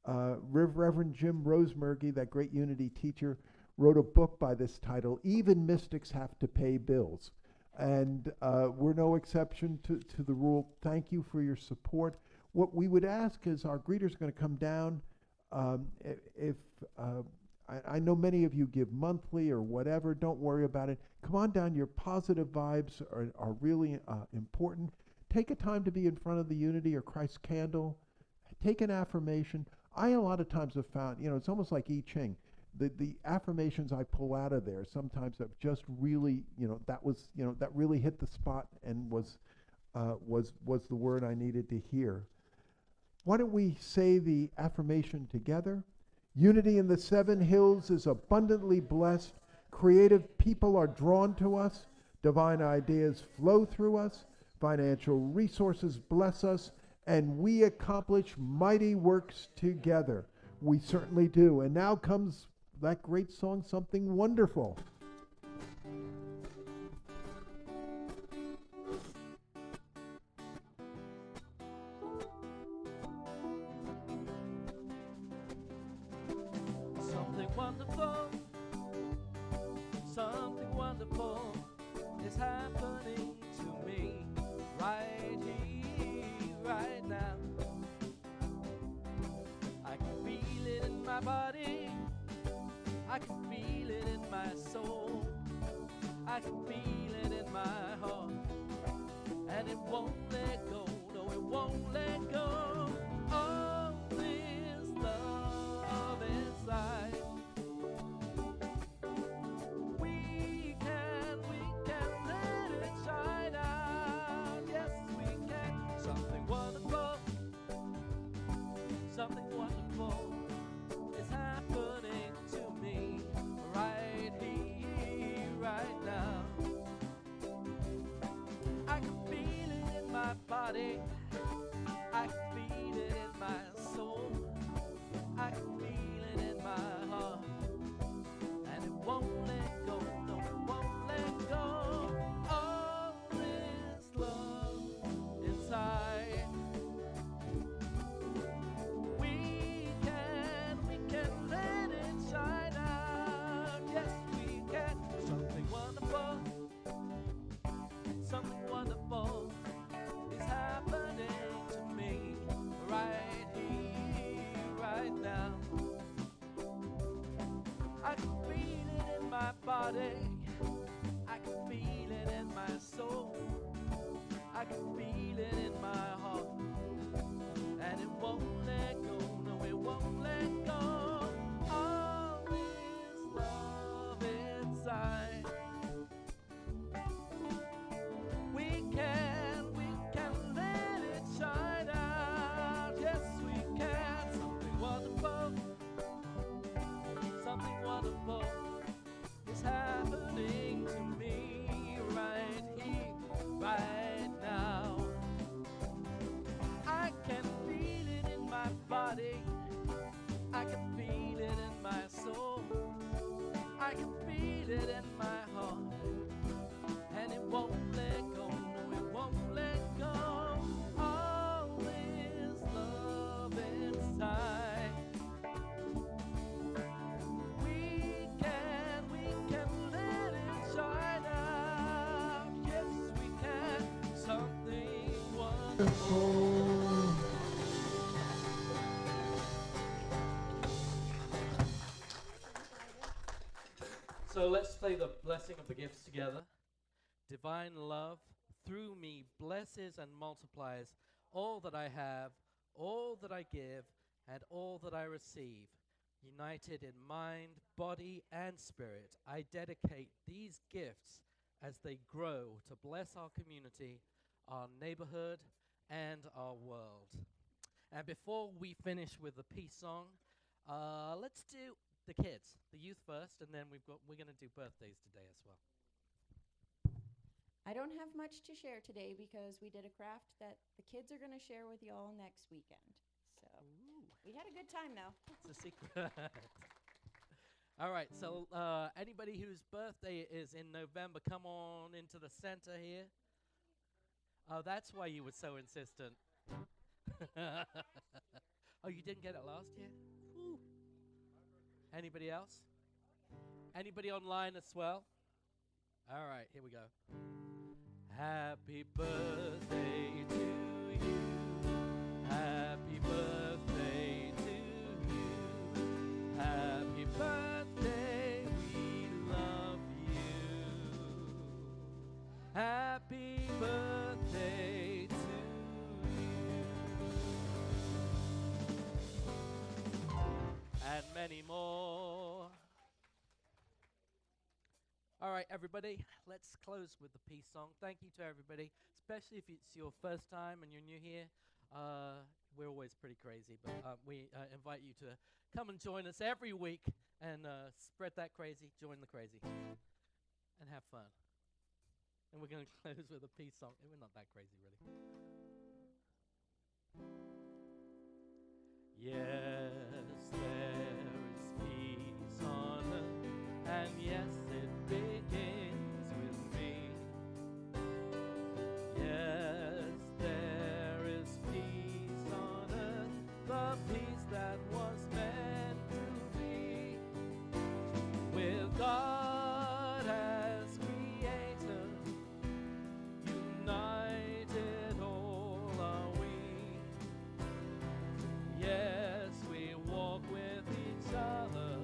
Reverend Jim Rosemergy, that great Unity teacher, wrote a book by this title, Even Mystics Have to Pay Bills. And we're no exception to the rule. Thank you for your support. What we would ask is our greeters are going to come down. I know many of you give monthly or whatever. Don't worry about it. Come on down. Your positive vibes are really important. Take a time to be in front of the Unity or Christ candle. Take an affirmation. I a lot of times have found, it's almost like I Ching. The affirmations I pull out of there sometimes have just really, that really hit the spot and was the word I needed to hear. Why don't we say the affirmation together? Unity in the Seven Hills is abundantly blessed. Creative people are drawn to us. Divine ideas flow through us. Financial resources bless us. And we accomplish mighty works together. We certainly do. And now comes that great song, Something Wonderful. Something wonderful, something wonderful is happening to me right here, right now. I can feel it in my body, I can feel it in my soul, I can feel it in my heart, and it won't let go, no it won't let go. All this love inside, we can let it shine out, yes we can. Something wonderful, something wonderful is happening to me right here, right now. I can feel it in my body, I can feel it in my soul, I can feel it in my heart, and it won't let go, no it won't let go. All this love inside, we can let it shine out, yes we can. Something wonderful, something wonderful is happening to me right here, right now. I can feel it in my body, I can feel it in my soul, I can feel it in my heart, and it won't let go. So let's play the blessing of the gifts together. Divine love through me blesses and multiplies all that I have, all that I give, and all that I receive. United in mind, body, and spirit, I dedicate these gifts as they grow to bless our community, our neighborhood, and our world. And before we finish with the peace song, let's do the kids, the youth first, and then we're going to do birthdays today as well. I don't have much to share today because we did a craft that the kids are going to share with you all next weekend. So we had a good time though. It's a secret. All right, so anybody whose birthday is in November, come on into the center here. Oh, that's why you were so insistent. Oh, you didn't get it last year? Whew. Anybody else? Anybody online as well? All right, here we go. Happy birthday to you. Happy birthday to you. Happy birthday, we love you. Happy birthday to you. And many more. All right, everybody, let's close with the peace song. Thank you to everybody, especially if it's your first time and you're new here. We're always pretty crazy, but we invite you to come and join us every week and spread that crazy, join the crazy, and have fun. And we're going to close with a peace song. We're not that crazy, really. Yes, there is peace on earth, and yes, it begins with me. Yes, there is peace on earth, the peace that was meant to be. With God as creator, united all are we. Yes, we walk with each other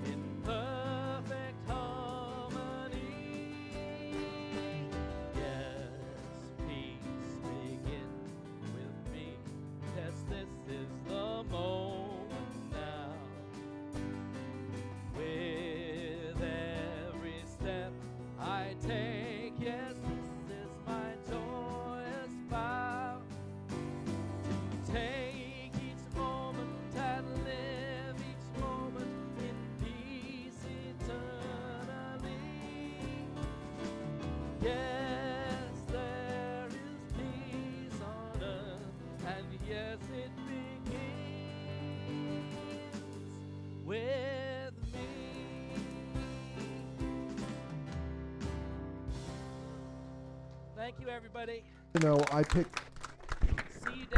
in perfect harmony. Yes, peace begins with me. Yes, this is the moment now. With every step I take, yes, this is my joyous vow. Take each moment and live each moment in peace eternally. Yes, there is peace on earth, and yes, it begins with me. Thank you, everybody. You know, I picked